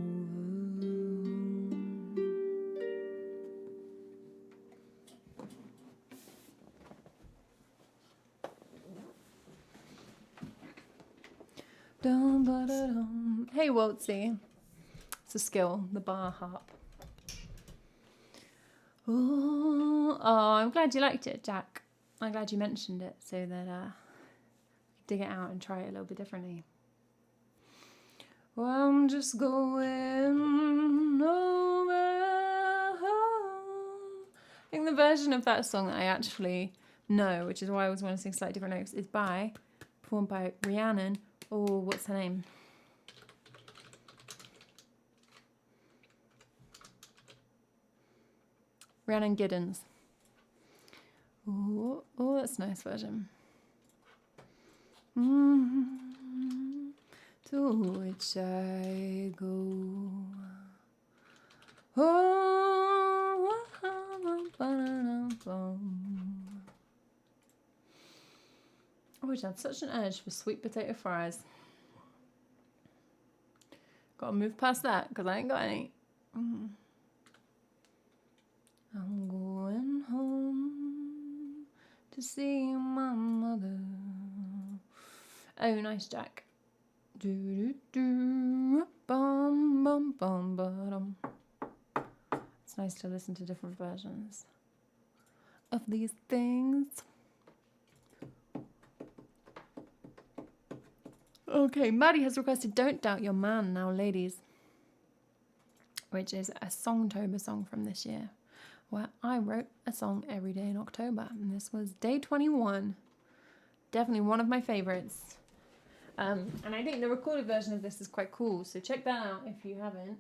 Dum, ba, da, dum. Hey, Waltzy. It's a skill, the bar harp. Oh, I'm glad you liked it, Jack. I'm glad you mentioned it so that dig it out and try it a little bit differently. Well, I'm just going over home. I think the version of that song that I actually know, which is why I always want to sing slightly different notes, is performed by Rhiannon, or what's her name? Rhiannon Giddens. Oh, that's a nice version. To which I go. Oh, I wish I had such an urge for sweet potato fries. Gotta move past that because I ain't got any. I'm going home to see my mother. Oh, nice, Jack. Do do do, bum bum bum bum. It's nice to listen to different versions of these things. Okay, Maddie has requested "Don't Doubt Your Man" now, ladies, which is a Songtober song from this year, where I wrote a song every day in October, and this was day 21. Definitely one of my favorites. And I think the recorded version of this is quite cool, so check that out if you haven't.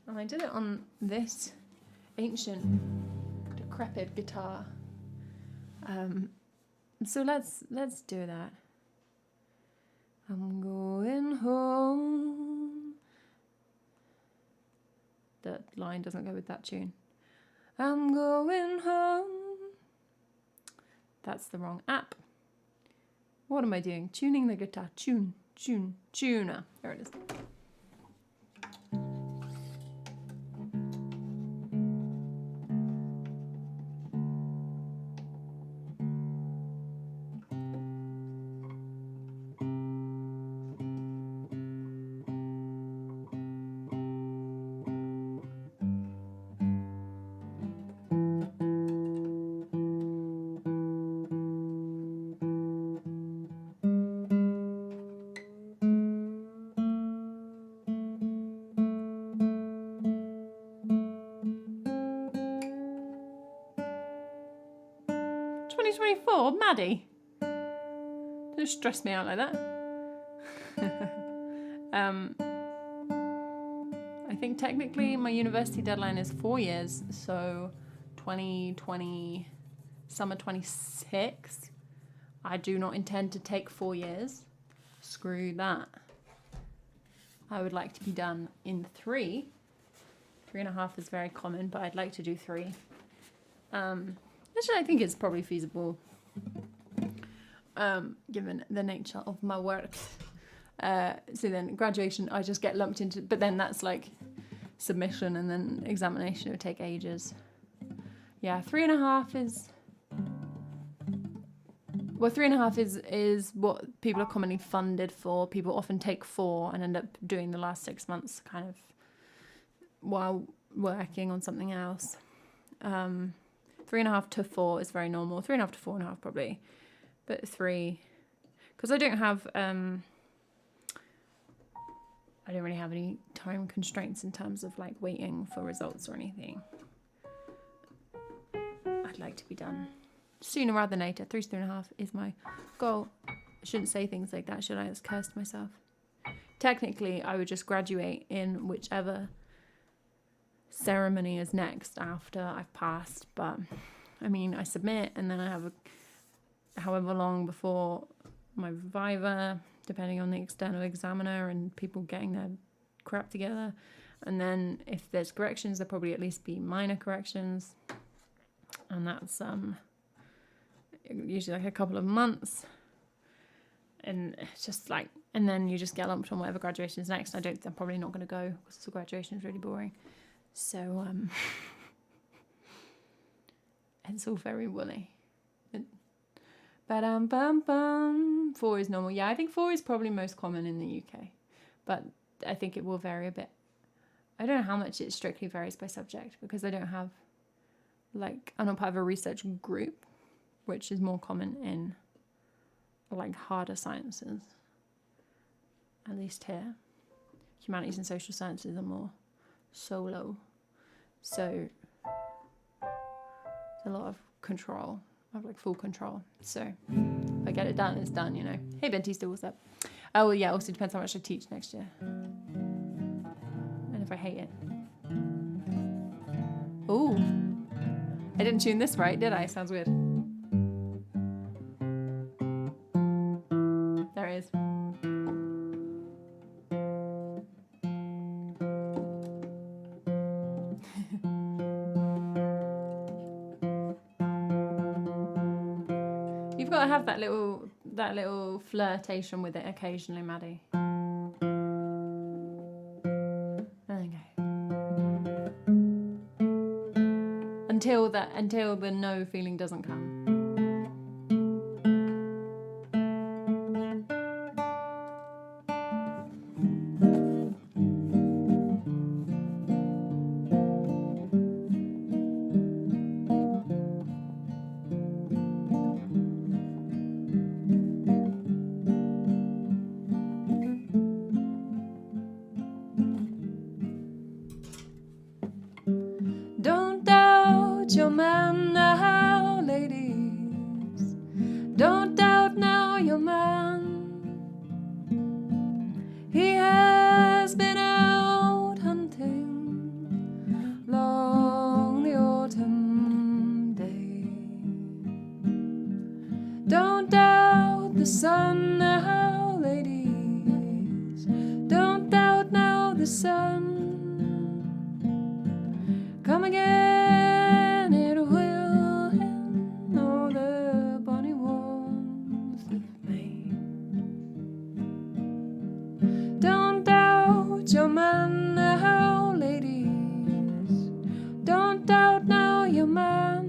And I did it on this ancient, decrepit guitar. So let's do that. I'm going home. The line doesn't go with that tune. I'm going home. That's the wrong app. What am I doing? Tuning the guitar. Tuner. There it is. Maddie. Don't stress me out like that. I think technically my university deadline is 4 years, so 2020, summer 26. I do not intend to take 4 years. Screw that. I would like to be done in 3. 3.5 is very common, but I'd like to do 3. Actually, I think it's probably feasible, given the nature of my work. So then graduation, I just get lumped into, but then that's like submission and then examination. It would take ages. Yeah, 3.5 is, well, 3.5 is what people are commonly funded for. People often take 4 and end up doing the last 6 months kind of while working on something else. 3.5 to 4 is very normal. 3.5 to 4.5 probably, but 3, because I don't have I don't really have any time constraints in terms of like waiting for results or anything. I'd like to be done sooner rather than later. 3 to 3.5 is my goal. I shouldn't say things like that, should I? It's cursed myself. Technically, I would just graduate in whichever ceremony is next after I've passed, but I mean, I submit and then I have however long before my viva, depending on the external examiner and people getting their crap together. And then if there's corrections, there'll probably at least be minor corrections, and that's usually like a couple of months. And it's just like, and then you just get lumped on whatever graduation is next. I'm probably not going to go because the graduation is really boring. So it's all very woolly. Ba-dum-bum-bum. 4 is normal. Yeah, I think 4 is probably most common in the UK, but I think it will vary a bit. I don't know how much it strictly varies by subject because I don't have, like, I'm not part of a research group, which is more common in, like, harder sciences, at least here. Humanities and social sciences are more solo, so there's a lot of control. I have like full control, so if I get it done, it's done, you know. Hey Benty, still what's up? Oh well, yeah, also depends how much I teach next year and if I hate it. Oh, I didn't tune this right, did I? Sounds weird. There it is. You've got to have that little flirtation with it occasionally, Maddie. There you go. Until the no feeling doesn't come. Don't doubt your man now, lady. Don't doubt the sun now, ladies. Don't doubt now the sun. Come again, it will in all the bonny warmth of May. Don't doubt your man now, ladies. Don't doubt now your man.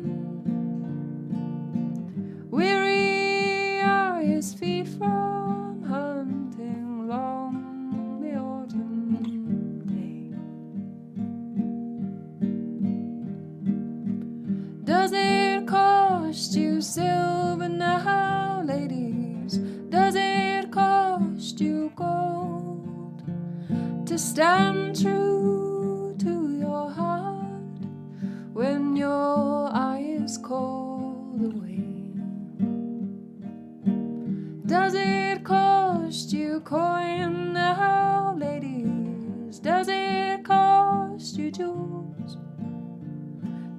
Weary are his feet from hunting long the autumn day. Does it cost you silver now, ladies? Does it cost you gold to stand true to your heart when your eye is cold away? Does it cost you coin now, ladies? Does it cost you jewels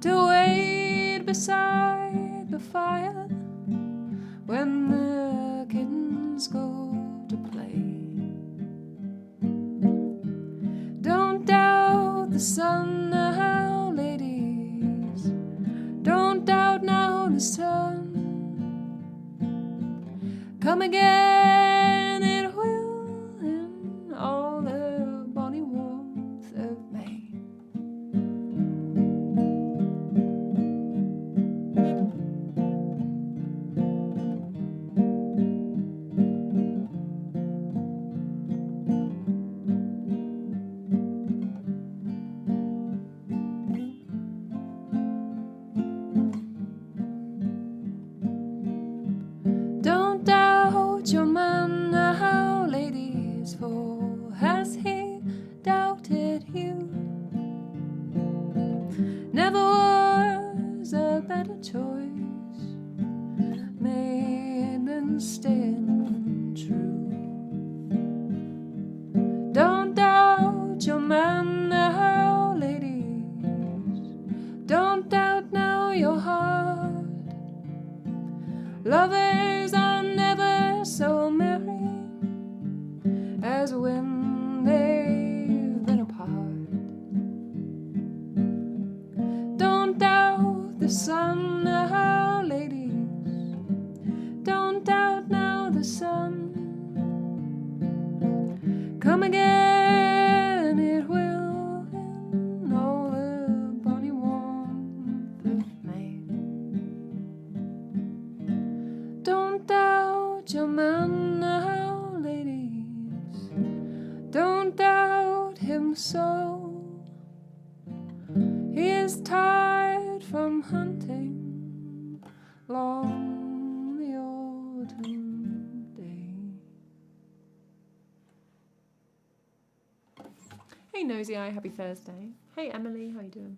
to wait beside the fire when the kittens go to play? Don't doubt the sun now, ladies. Don't doubt now the sun. Come again, it will in all the bonny warmth of May. Don't doubt your man now, ladies, for has he doubted you? Never was a better choice made than staying true. Don't doubt your man now, ladies. Don't doubt now your heart. Lovers are never so merry as when they've been apart. Don't doubt the sun now, ladies. Don't doubt now the sun. Come again, it will in all the bonny warmth of May. Don't doubt your man now, ladies. Don't doubt him so. He is tired from hunting long the autumn day. Hey Nosy Eye, happy Thursday. Hey Emily, how you doing?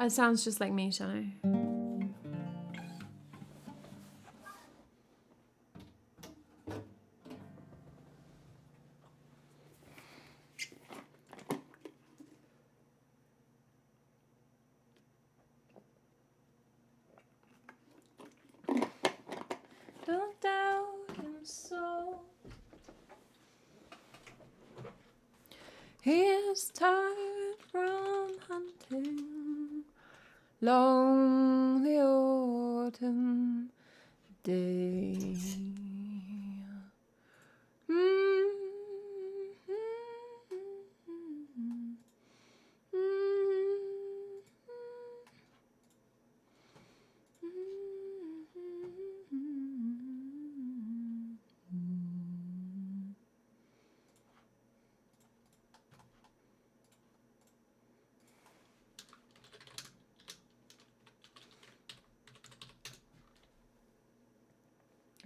It sounds just like me, Shano. Don't doubt him so. He is tired from hunting long the autumn day.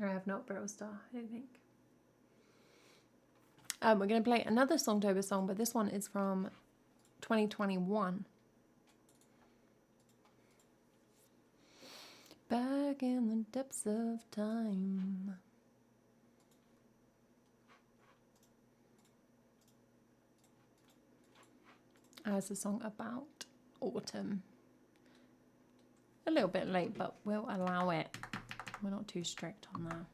I have not Barrel Star, I don't think. We're going to play another Songtober song, but this one is from 2021. Back in the depths of time. It's a song about autumn. A little bit late, but we'll allow it. We're not too strict on that.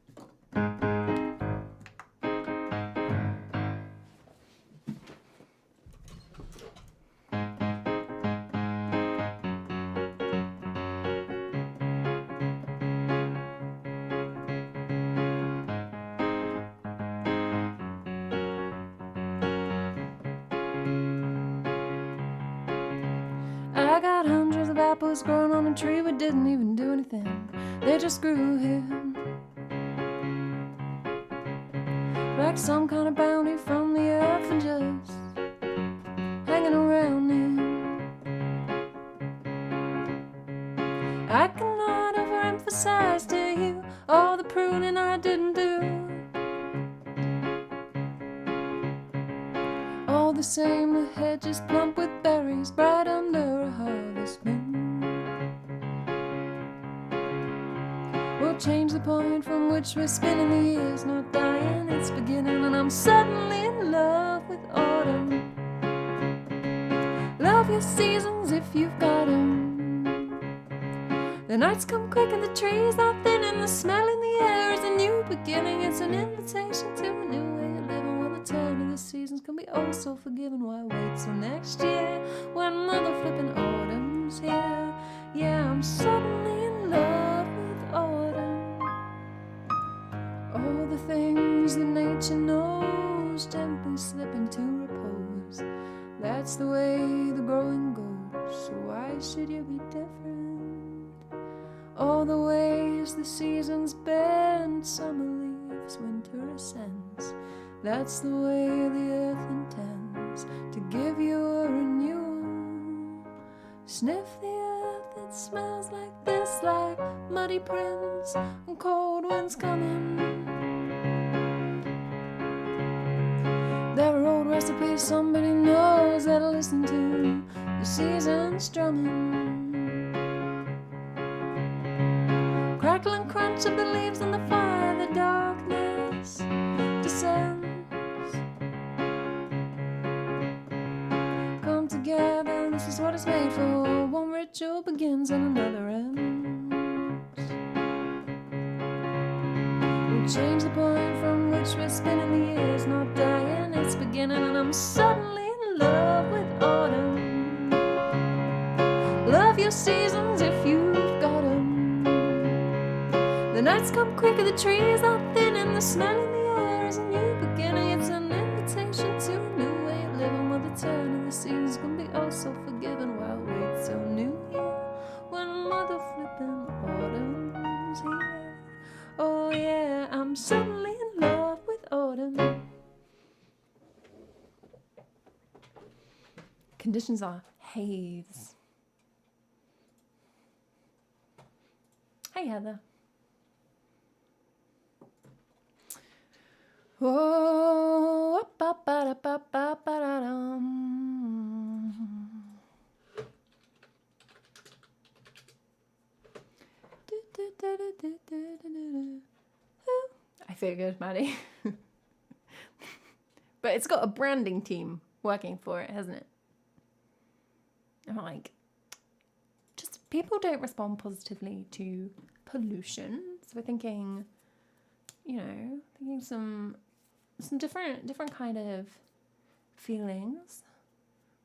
I got hundreds of apples growing on a tree, but didn't even do anything. They just grew here, like some kind of bounty from the earth, and just hanging around here. I cannot overemphasize to you all the pruning I didn't do. All the same, the hedge is plump with berries, bright under a harvest moon. We'll change the point from which we're spinning. The year's not dying, it's beginning, and I'm suddenly in love with autumn. Love your seasons if you've got 'em. The nights come quick and the trees are thin, and the smell in the air is a new beginning. It's an invitation to a new way of living, where the turn of the seasons can be oh so forgiving. Why wait till next year when mother flipping autumn's here? Yeah, I'm suddenly in love with autumn. All the things that nature knows gently slip into repose. That's the way the growing goes, so why should you be different? All the ways the seasons bend, summer leaves, winter ascends. That's the way the earth intends to give you a renewal. Sniff the earth, it smells like this, like muddy prints and cold winds coming. There are old recipes somebody knows that'll listen to the seasons drumming. Crackle and crunch of the leaves on the fire, the darkness descends. Come together, this is what it's made for. One ritual begins and another ends. We'll change the point from which we're spinning. The year's not dying, it's beginning, and I'm suddenly in love with autumn. Love your seasons if you've got 'em. The nights come quicker, the trees are thin, and the smell in the air is a new beginning. It's an invitation to a new way of living, where the turn of the seasons can be oh so forgiving. Why wait till New Year when mother flipping autumn's here? Oh yeah, I'm suddenly in love with autumn. Conditions are haze. Hey Heather. Oh, I feel good, Maddie. But it's got a branding team working for it, hasn't it? I'm like, just people don't respond positively to pollution. So we're thinking, you know, thinking some different kind of feelings.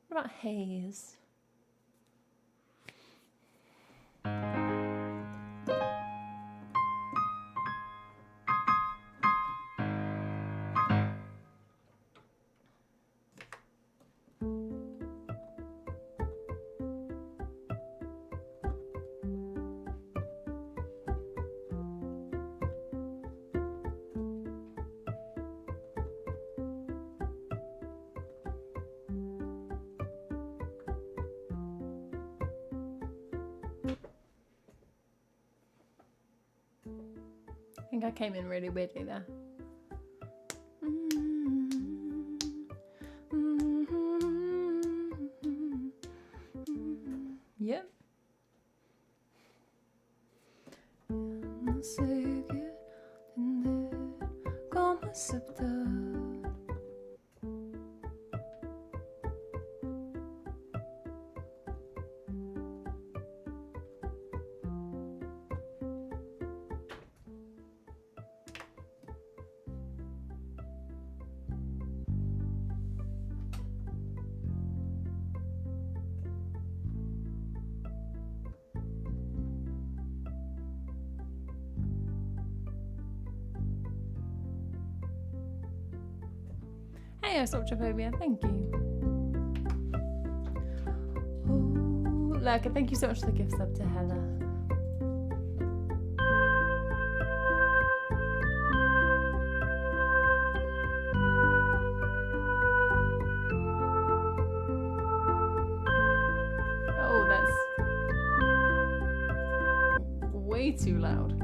What about haze? I think I came in really weirdly there. Yep. Hey, Sochophobia, thank you. Oh, Lurker, thank you so much for the gift sub to Hella. Oh, that's way too loud.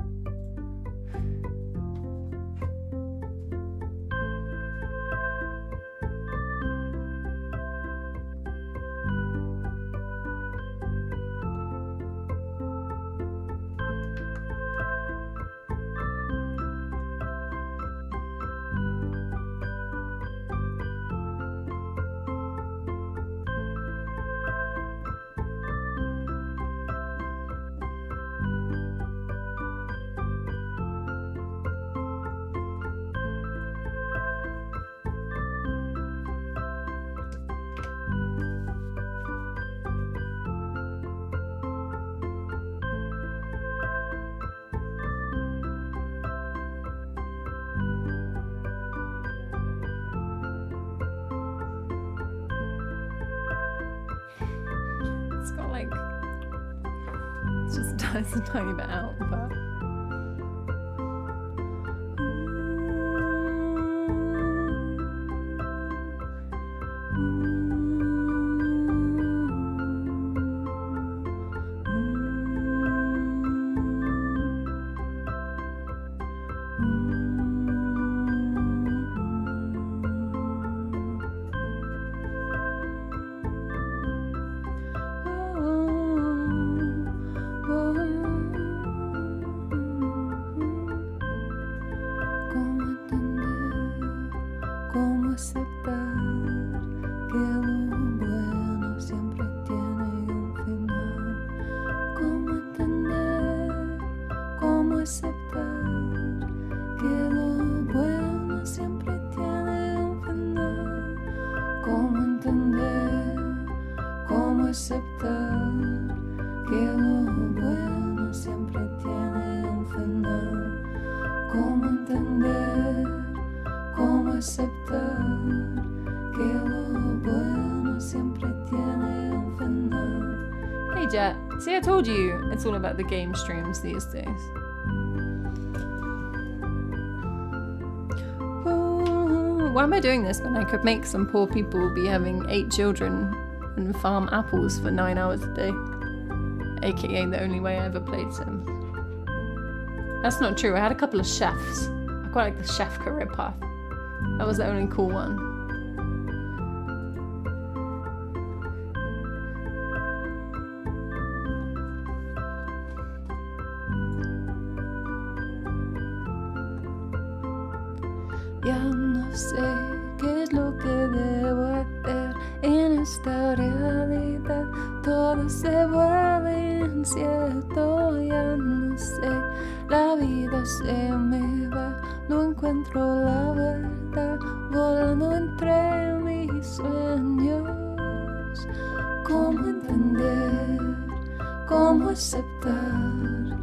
It's got like, it's a tiny bit out, but. ¿Cómo aceptar que lo bueno siempre tiene un final? ¿Cómo entender? ¿Cómo aceptar que lo bueno siempre tiene un final? ¿Cómo entender? ¿Cómo aceptar que lo bueno siempre tiene un final? ¿Cómo entender? ¿Cómo aceptar que lo bueno siempre tiene un final? Hey Jet, see I told you it's all about the game streams these days. Ooh, why am I doing this when I could make some poor people be having 8 children and farm apples for 9 hours a day? AKA the only way I ever played Sims. That's not true, I had a couple of chefs. I quite like the chef career path. That was the only cool one. Ya no sé qué es lo que debo hacer en esta realidad. Todo se vuelve incierto, ya no sé. La vida se me va, no encuentro la verdad, volando entre mis sueños. ¿Cómo entender? ¿Cómo aceptar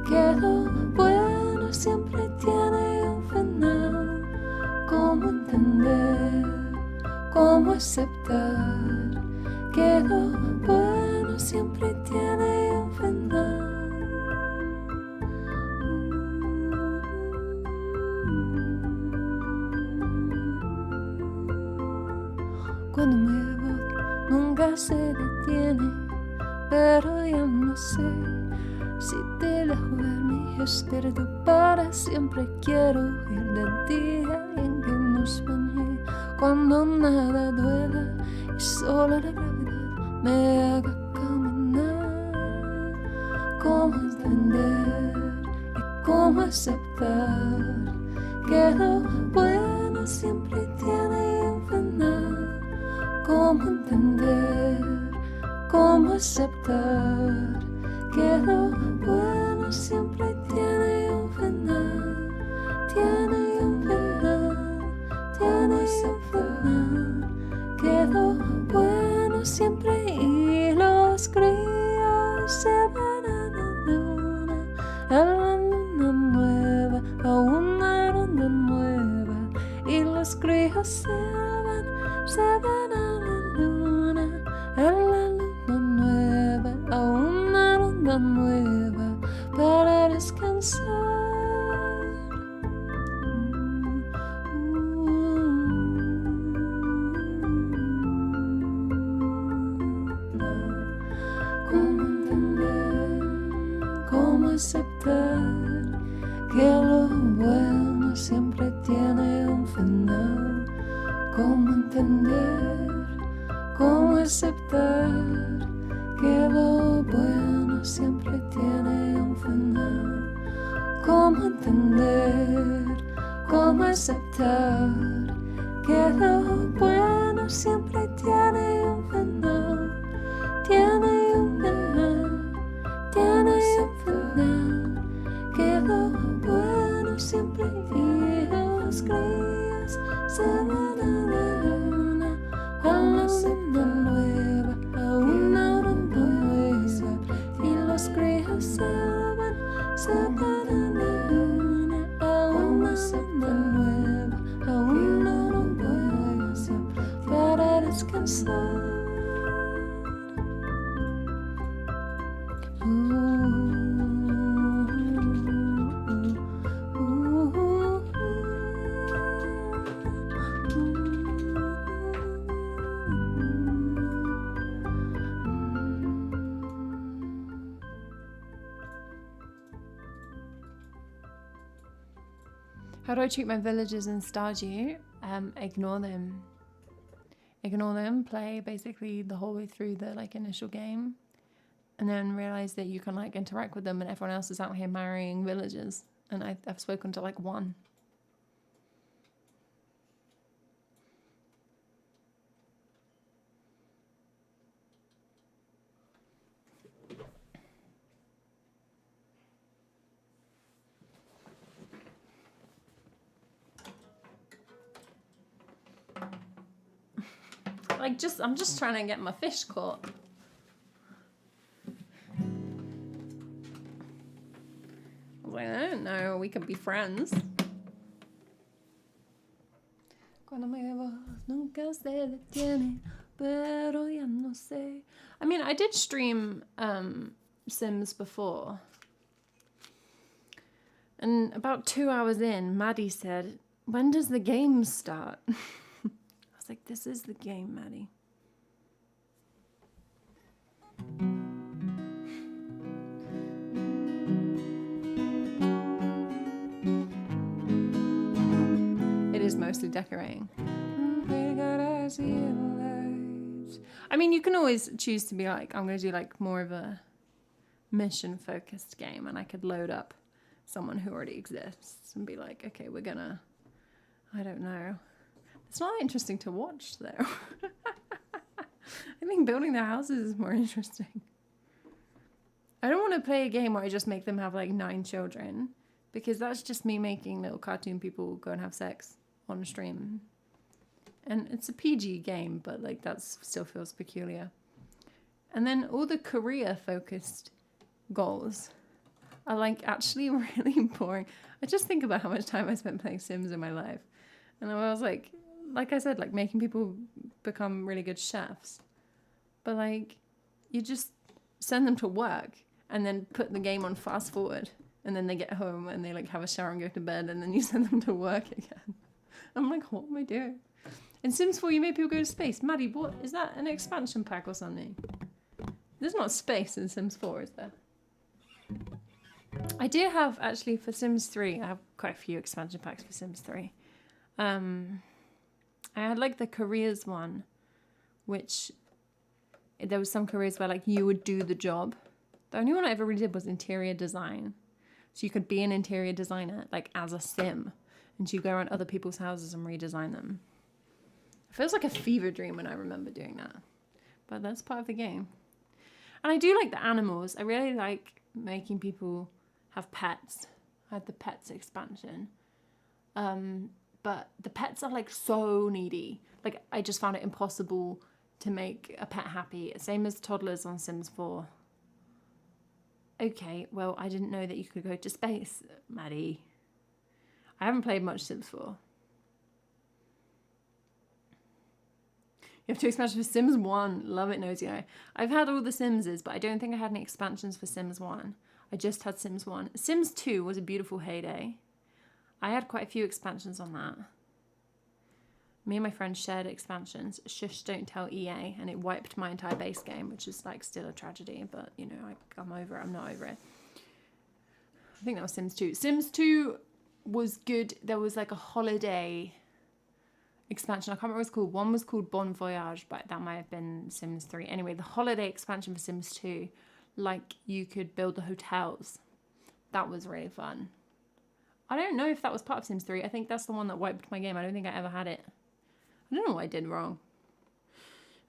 que lo bueno siempre tiene un final? ¿Cómo entender? ¿Cómo aceptar que lo bueno siempre tiene un final? Cuando mi voz nunca se detiene, pero ya no sé si te dejo ver mi espíritu para siempre. Quiero huir del día en que nos bañé, cuando nada duela y solo la gravedad me haga caminar. ¿Cómo entender y cómo aceptar que lo bueno siempre tiene un final? ¿Cómo entender? ¿Cómo aceptar que lo bueno siempre tiene un final? Tiene un final, tiene un final. Que lo bueno siempre y los críos se van a la luna nueva, a una luna nueva, y los los críos se van a la luna, a la luna nueva, a una luna nueva para descansar. ¿Cómo entender? ¿Cómo aceptar que lo bueno siempre tiene un final? ¿Cómo entender? ¿Cómo aceptar que lo bueno siempre tiene un final? ¿Cómo entender? ¿Cómo aceptar que lo bueno siempre tiene un final? Tiene un final, tiene un final, que lo bueno siempre y los críos se van a la luna, a la luna nueva, a una luna nueva, y los críos se van a la luna, a una luna nueva, a una luna nueva, para descansar. How do I treat my villagers in Stardew? Ignore them. Ignore them, play basically the whole way through the initial game, and then realize that you can interact with them, and everyone else is out here marrying villagers. And I've spoken to one. I'm just trying to get my fish caught. I was like, I don't know, we could be friends. Cuando mi voz nunca se detiene, pero ya no sé. I mean, I did stream Sims before. And about 2 hours in, Maddie said, "When does the game start?" I was like, this is the game, Maddie. It is mostly decorating. I mean, you can always choose to be I'm going to do more of a mission-focused game, and I could load up someone who already exists and be like, okay, we're gonna, I don't know. It's not interesting to watch, though. I think building their houses is more interesting. I don't want to play a game where I just make them have 9 children, because that's just me making little cartoon people go and have sex on a stream. And it's a PG game, but that still feels peculiar. And then all the career-focused goals are actually really boring. I just think about how much time I spent playing Sims in my life. And I was like I said, making people become really good chefs. But you just send them to work and then put the game on fast forward. And then they get home and they have a shower and go to bed, and then you send them to work again. I'm like, what am I doing? In Sims 4, you made people go to space. Maddie, what is that, an expansion pack or something? There's not space in Sims 4, is there? I do have, actually, for Sims 3, I have quite a few expansion packs for Sims 3. I had the careers one, which there was some careers where you would do the job. The only one I ever really did was interior design. So you could be an interior designer, as a sim, and you go around other people's houses and redesign them. It feels like a fever dream when I remember doing that. But that's part of the game. And I do like the animals. I really like making people have pets. I had the pets expansion. But the pets are so needy. I just found it impossible to make a pet happy. Same as toddlers on Sims 4. Okay, well, I didn't know that you could go to space, Maddie. I haven't played much Sims 4. You have 2 expansions for Sims 1. Love it, Nosy Eye. I've had all the Simses, but I don't think I had any expansions for Sims 1. I just had Sims 1. Sims 2 was a beautiful heyday. I had quite a few expansions on that. Me and my friend shared expansions. Shush, don't tell EA. And it wiped my entire base game, which is like still a tragedy. But, you know, I'm over it. I'm not over it. I think that was Sims 2. Sims 2 was good. There was like a holiday expansion. I can't remember what it was called. One was called Bon Voyage, but that might have been Sims 3. Anyway, the holiday expansion for Sims 2, like you could build the hotels. That was really fun. I don't know if that was part of Sims 3. I think that's the one that wiped my game. I don't think I ever had it. I don't know what I did wrong.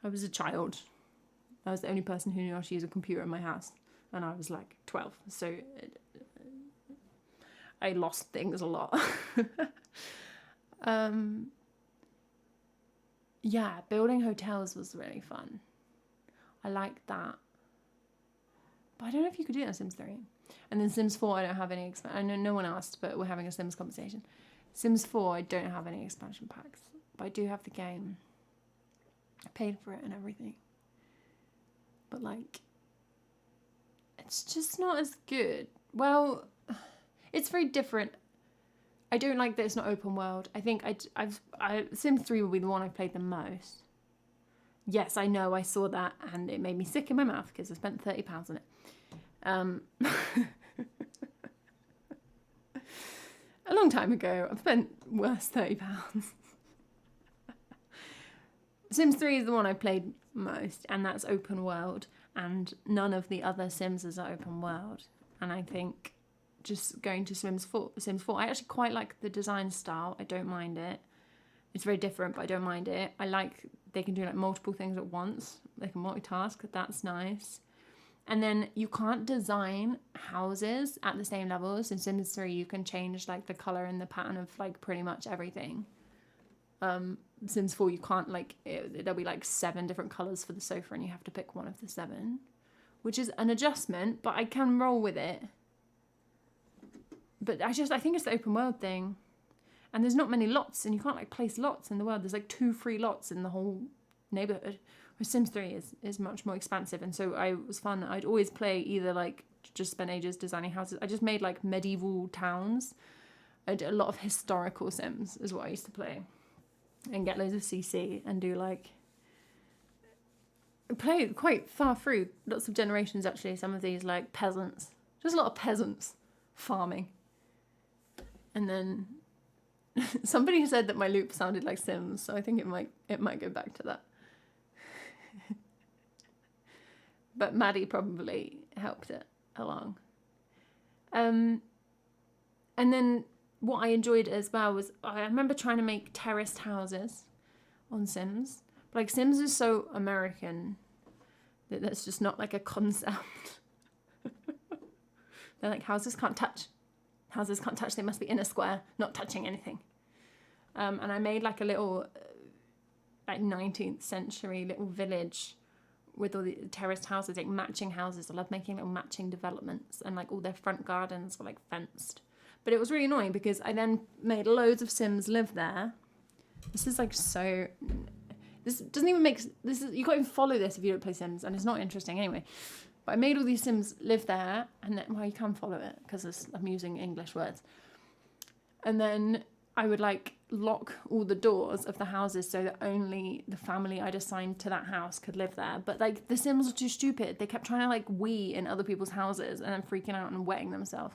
I was a child. I was the only person who knew how to use a computer in my house. And I was like 12. So I lost things a lot. Yeah, building hotels was really fun. I liked that. But I don't know if you could do that in Sims 3. And then Sims 4, I don't have any I know no one asked, but we're having a Sims conversation. Sims 4, I don't have any expansion packs. But I do have the game. I paid for it and everything. But, like, it's just not as good. Well, it's very different. I don't like that it's not open world. I think Sims 3 will be the one I've played the most. Yes, I know, I saw that, and it made me sick in my mouth because I spent £30 on it. A long time ago, I've spent worse £30. Sims 3 is the one I played most, and that's open world, and none of the other Simses are open world. And I think just going to Sims 4, I actually quite like the design style. I don't mind it. It's very different, but I don't mind it. I like they can do like multiple things at once. They can multitask. That's nice. And then you can't design houses at the same levels. In Sims 3, you can change like the color and the pattern of like pretty much everything. Sims 4, you can't, like, there'll be like 7 different colors for the sofa and you have to pick one of the 7, which is an adjustment, but I can roll with it. But I think it's the open world thing. And there's not many lots, and you can't like place lots in the world. There's like 2 free lots in the whole neighborhood. Whereas Sims 3 is much more expansive, and so it was fun. I'd always play either like just spend ages designing houses. I just made like medieval towns. I did a lot of historical Sims is what I used to play, and get loads of CC and do like play quite far through lots of generations actually. Some of these like peasants, just a lot of peasants farming, and then. Somebody said that my loop sounded like Sims, so I think it might go back to that. But Maddie probably helped it along. And then what I enjoyed as well was I remember trying to make terraced houses on Sims. But like Sims is so American that that's just not like a concept. They're like houses can't touch. Houses can't touch, they must be in a square, not touching anything. And I made like a little, like 19th century little village with all the terraced houses, like matching houses. I love making little matching developments, and like all their front gardens were like fenced. But it was really annoying because I then made loads of Sims live there. This is like so, this doesn't even make, this is, you can't even follow this if you don't play Sims, and it's not interesting anyway. But I made all these Sims live there, and then, well, you can follow it because I'm using English words. And then I would like lock all the doors of the houses so that only the family I'd assigned to that house could live there. But like the Sims were too stupid. They kept trying to like wee in other people's houses and then freaking out and wetting themselves.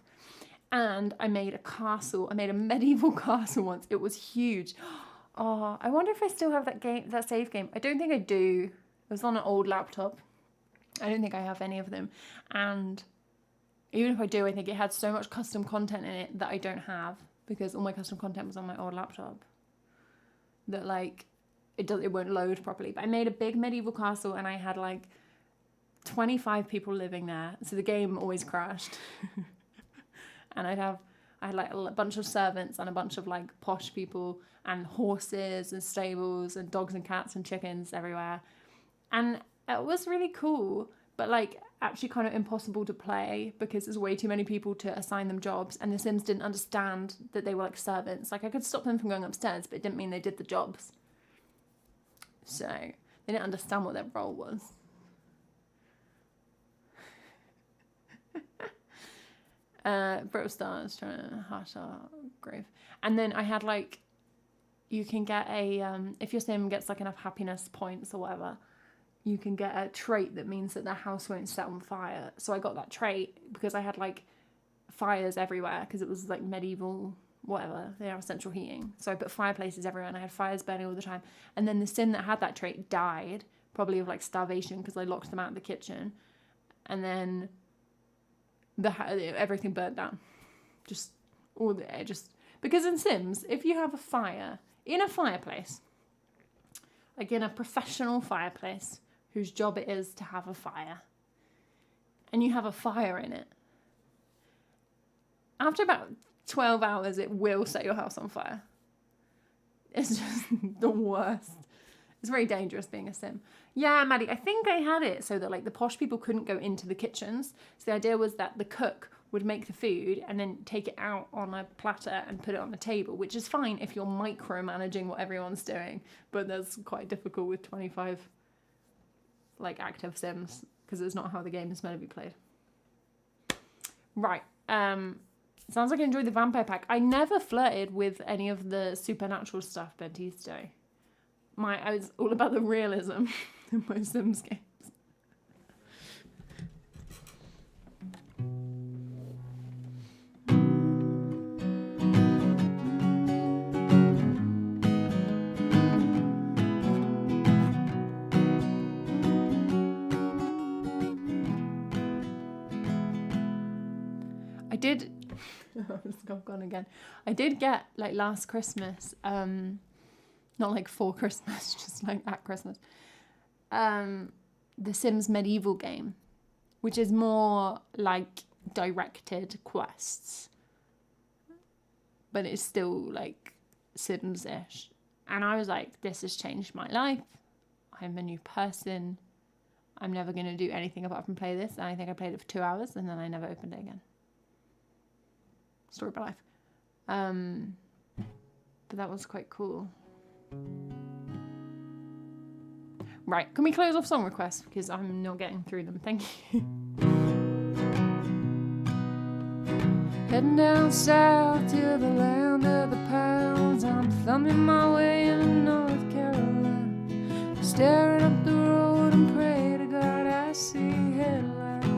And I made a castle. I made a medieval castle once. It was huge. Oh, I wonder if I still have that save game. I don't think I do. It was on an old laptop. I don't think I have any of them. And even if I do, I think it had so much custom content in it that I don't have, because all my custom content was on my old laptop, that like it won't load properly. But I made a big medieval castle, and I had like 25 people living there, so the game always crashed. And I had like a bunch of servants and a bunch of like posh people and horses and stables and dogs and cats and chickens everywhere, and it was really cool, but like actually kind of impossible to play because there's way too many people to assign them jobs, and the Sims didn't understand that they were like servants. Like I could stop them from going upstairs, but it didn't mean they did the jobs. So They didn't understand what their role was. Brittle Stars trying to hash our grave. And then I had like, you can get a, if your sim gets like enough happiness points or whatever, you can get a trait that means that the house won't set on fire. So I got that trait because I had like fires everywhere because it was like medieval, whatever, they have central heating. So I put fireplaces everywhere and I had fires burning all the time. And then the sim that had that trait died, probably of like starvation because I locked them out of the kitchen. And then everything burnt down. Just because in Sims, if you have a fire in a fireplace, like in a professional fireplace whose job it is to have a fire, and you have a fire in it, after about 12 hours it will set your house on fire. It's just the worst. It's very dangerous being a sim. Yeah, Maddie, I think I had it so that like the posh people couldn't go into the kitchens. So the idea was that the cook would make the food and then take it out on a platter and put it on the table, which is fine if you're micromanaging what everyone's doing. But that's quite difficult with 25 like active sims because it's not how the game is meant to be played. Right. Sounds like I enjoyed the vampire pack. I never flirted with any of the supernatural stuff Baptiste. I was all about the realism in my Sims games. I've gone again. I did get like last Christmas, not like for Christmas, just like at Christmas, the Sims medieval game, which is more like directed quests, but it's still like Sims-ish. And I was like, this has changed my life. I'm a new person. I'm never going to do anything apart from play this. And I think I played it for 2 hours and then I never opened it again. Story of my life. But that was quite cool. Right, can we close off song requests? Because I'm not getting through them. Thank you. Heading down south to the land of the pounds. I'm thumbing my way into North Carolina, staring up the road and pray to God I see headlights.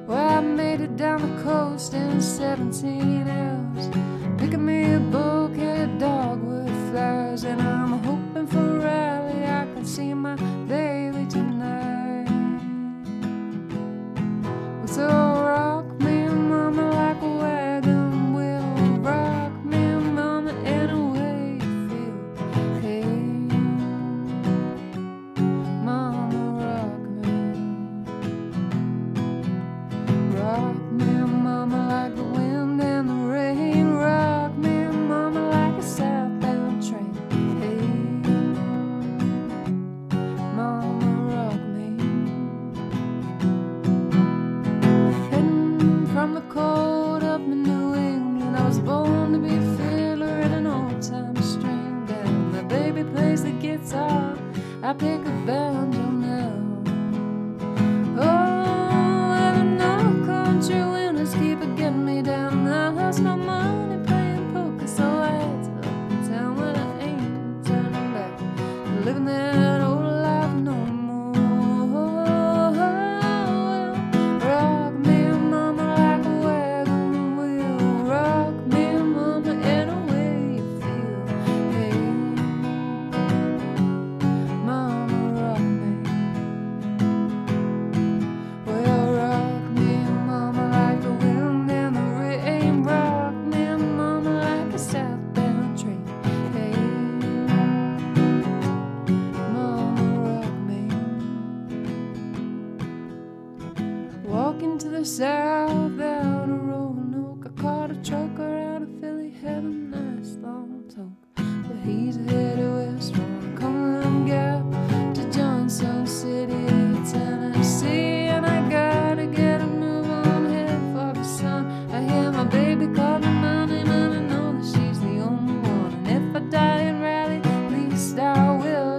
Well, I made it down the coast in 17 hours, picking me a bouquet of dogwood flowers, and I'm hoping for Raleigh I can see my baby tonight. Well, so rock me, mama, like a wagon wheel. Rock me, mama, any way you feel. Hey, mama, rock me. Rock me, mama, like the wind and the rain. Rock me, mama, like a southbound train. Hey, mama, rock me. Heading from the cold up in New England, I was born to be a fiddler in an old-time string band. My baby plays the guitar, I pick a banjo now. Oh, well, no country winters keep it getting me down. I lost no money playing poker, so I had to up and down when I ain't turning back. Living that old life no more. Rock me, mama, like a wagon wheel. Rock me, mama, any way you feel. Hey, mama, rock me. Well, rock me, mama, like the wind and the rain. Rock me, mama, like a southbound train. Hey, mama, rock me. Walking to the south out of Roanoke, I caught a trucker out of Philly, had a nice long talk. But he's headed west from Cumberland Gap to Johnson City, Tennessee. And I gotta get a move on here for the sun. I hear my baby call me my name, and I know that she's the only one. And if I die in Raleigh, at least I will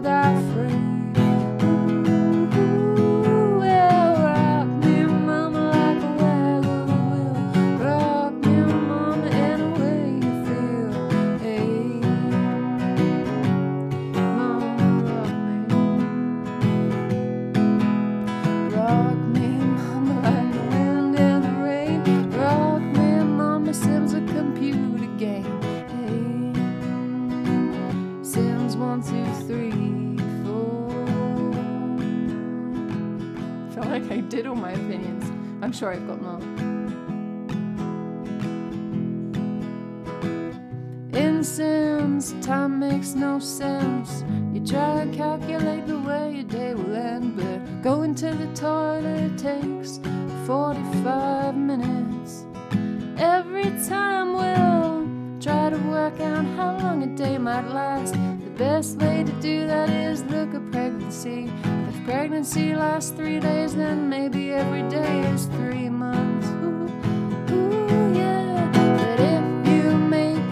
sure I've got more. In Sims, time makes no sense. You try and calculate the way your day will end, but going to the toilet takes 45 minutes. Every time we'll try to work out how long a day might last. The best way to do that is look at pregnancy. If pregnancy lasts 3 days, then maybe every day is 3 months. Ooh, ooh, yeah. But if you make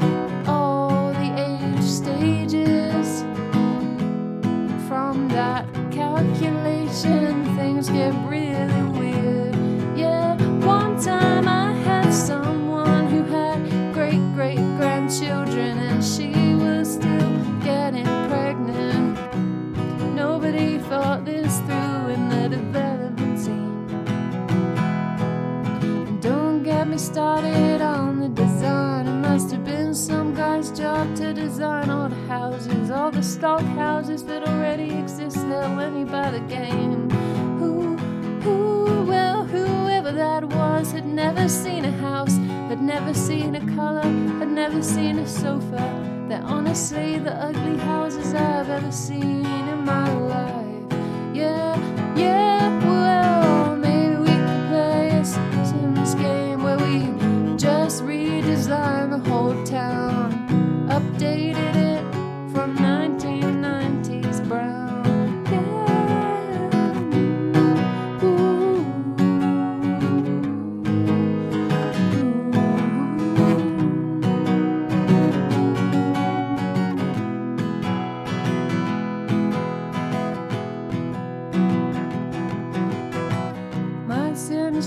all the age stages from that calculation, things get really weird. Yeah, one time I had someone who had great-great-grandchildren, and she was still getting pregnant. Nobody thought this through in the development team. And don't get me started on the design. It must have been some guy's job to design all the houses, all the stock houses that already exist there when you buy the game. Well, whoever that was had never seen a house, had never seen a colour, had never seen a sofa. They're honestly the ugly houses I've ever seen in my life. Yeah, well, maybe we could play a Sims game where we just redesign the whole town, updated it from 1990s brown.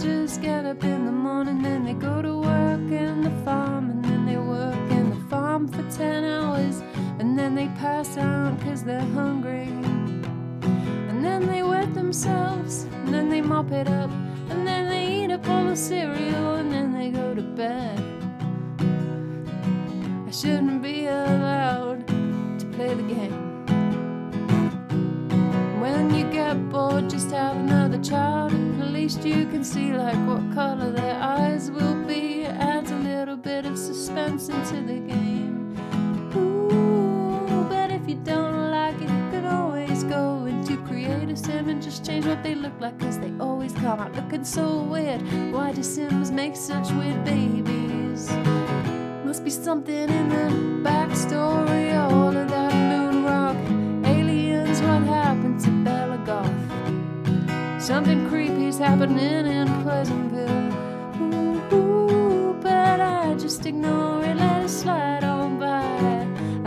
Just get up in the morning, then they go to work in the farm, and then they work in the farm for 10 hours, and then they pass out because they're hungry, and then they wet themselves, and then they mop it up, and then they eat up all the cereal, and then they go to bed. I shouldn't be allowed to play the game. When you get bored, just have another child. At least you can see like what colour their eyes will be. It adds a little bit of suspense into the game. Ooh, but if you don't like it, you can always go into Create a Sim and just change what they look like, cause they always come out looking so weird. Why do Sims make such weird babies? Must be something in the backstory, all of that moon rock. Aliens, what happened to Bella Goth? Something creepy's happening in Pleasantville. Ooh, but I just ignore it, let it slide on by.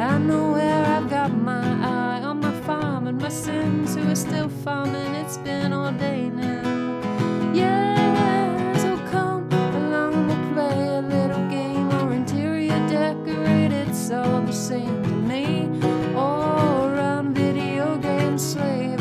I know where I've got my eye, on my farm and my Sims who are still farming. It's been all day now. Yeah, so come along, we'll play a little game or interior decorate. It's all the same to me. All around video game slavery.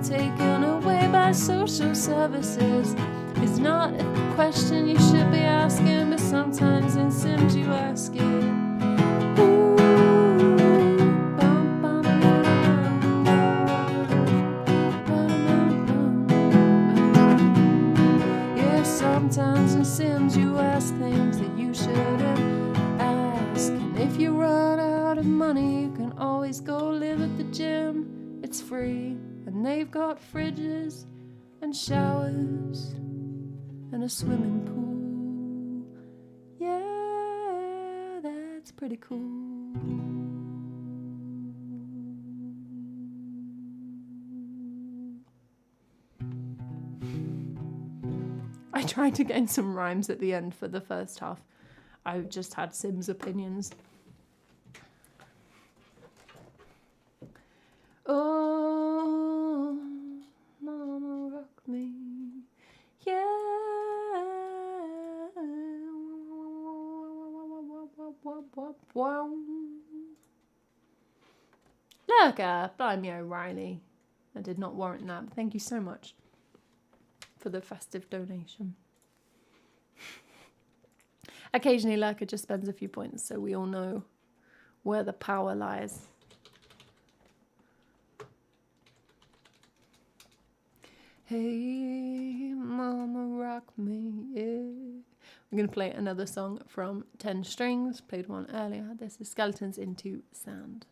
Taken away by social services is not a question you should be asking, but sometimes in Sims you ask it. Ooh, bum, bum, bum, bum, bum. Yeah, sometimes in Sims you ask things that you shouldn't ask. And if you run out of money, you can always go live at the gym. It's free. And they've got fridges and showers and a swimming pool. Yeah, that's pretty cool. I tried to get in some rhymes at the end for the first half. I just had Sims opinions. Oh, mama, rock me, yeah. Lurker, blimey O'Reilly. I did not warrant that, but thank you so much for the festive donation. Occasionally Lurker just spends a few points, so we all know where the power lies. Hey, mama, rock me, yeah. I'm going to play another song from 10 Strings, played one earlier. This is Skeletons into Sand.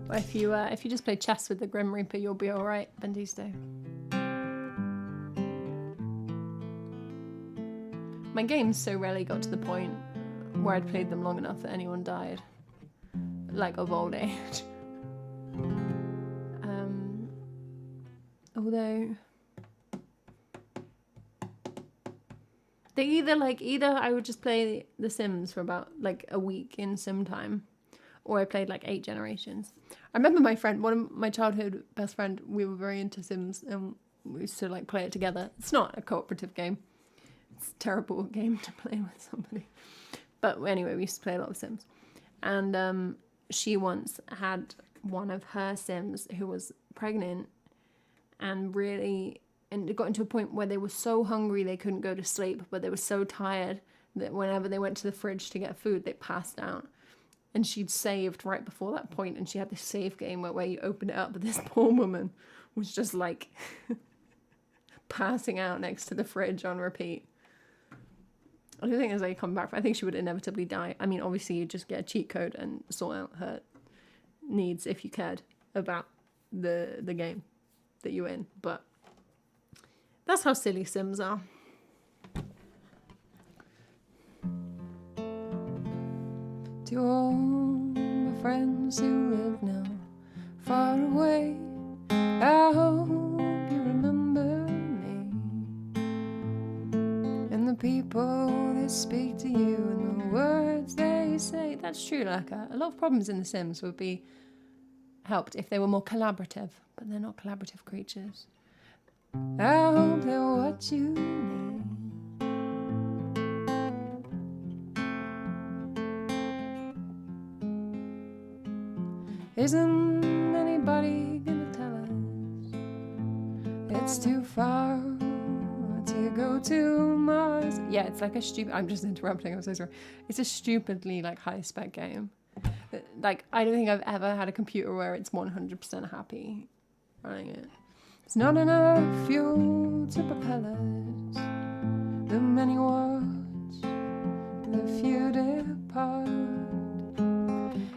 Well, if you just play chess with the Grim Reaper, you'll be all right, Bendisto. My games so rarely got to the point where I'd played them long enough that anyone died, like of old age. Although they either I would just play The Sims for about like a week in sim time, or I played like 8 Generations. I remember my friend, one of my childhood best friend, we were very into Sims and we used to like play it together. It's not a cooperative game. It's a terrible game to play with somebody. But anyway, we used to play a lot of Sims. And she once had one of her Sims who was pregnant and it got into a point where they were so hungry they couldn't go to sleep, but they were so tired that whenever they went to the fridge to get food, they passed out. And she'd saved right before that point, and she had this save game where you open it up, but this poor woman was just like passing out next to the fridge on repeat. I don't think as I come back, I think she would inevitably die. I mean, obviously you just get a cheat code and sort out her needs if you cared about the game that you're in. But that's how silly Sims are. To all my friends who live now far away, I hope you remember me and the people that speak to you and the words they say. That's true. Like a lot of problems in The Sims would be helped if they were more collaborative, but they're not collaborative creatures. I hope they're what you need. Isn't anybody gonna tell us it's too far to go to Mars? Yeah, it's like I'm just interrupting, I'm so sorry. It's a stupidly like high spec game. Like, I don't think I've ever had a computer where it's 100% happy running it. It's not enough fuel to propel us. The many watch, the few depart.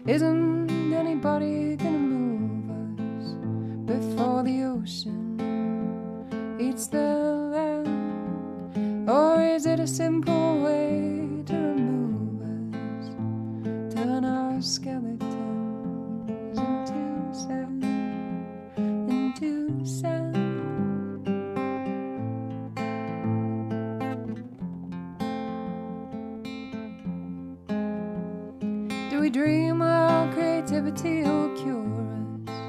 Isn't anybody gonna move us before the ocean eats the land? Or is it a simple way to remove us, turn our skeletons into sand, into sand? Do we dream our creativity will cure us?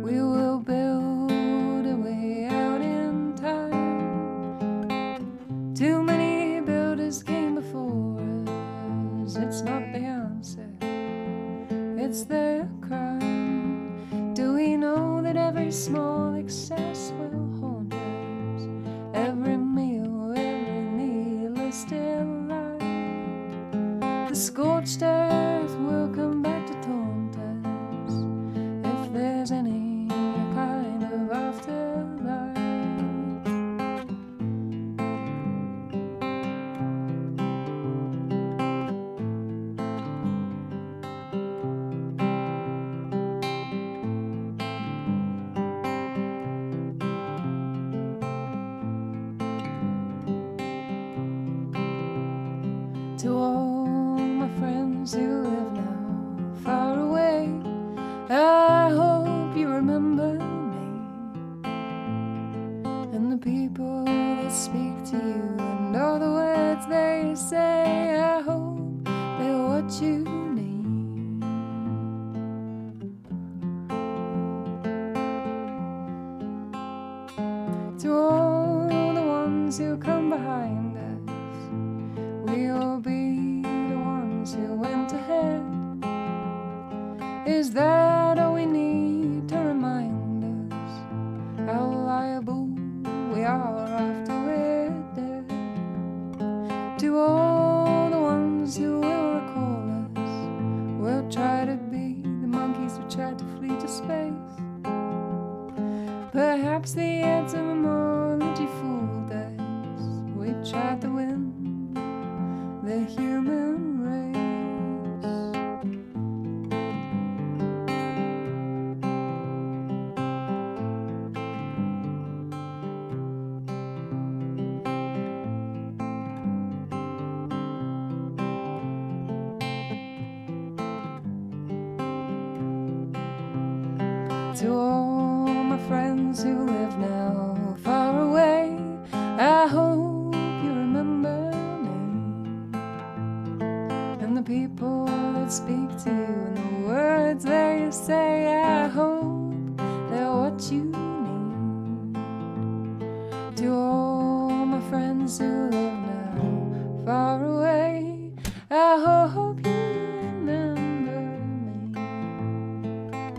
We will build a way out in time. Too many builders came before us. It's not the answer, it's their crime. Do we know that every small excess will haunt us? Every meal, every needless delight. The scorched earth will come back to taunt us if there's any kind of afterlife. To all my friends who live now far away, I hope you remember me and the people that speak to you and all the words they say. I hope they're what you need. To all the ones who come behind us, we'll be the ones who went ahead. Is that all we need to remind us how liable To all my friends who live now far away, I hope you remember me, and the people that speak to you and the words that you say, I hope they're what you need. To all my friends who live now far away, I hope you remember me,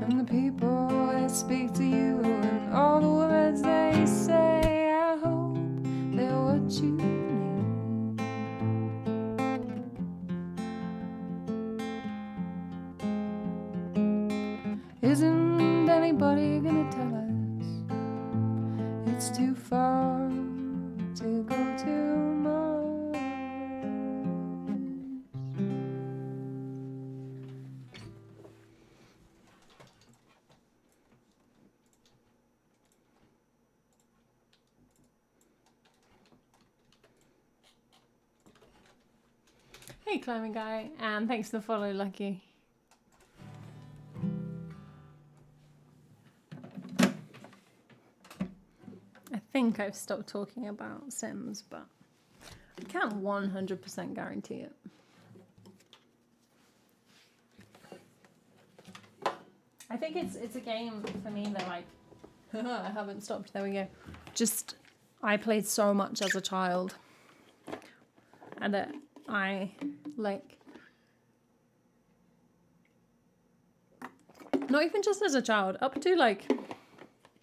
and the people that speak to you and all the words they say, I hope they're what you need. Isn't anybody gonna tell us it's too far to go to Mars? Hey, climbing guy, and thanks for the follow, Lucky. I think I've stopped talking about Sims, but I can't 100% guarantee it. I think it's a game for me that, like, I haven't stopped, there we go. Just, I played so much as a child, and that I, like, not even just as a child, up to like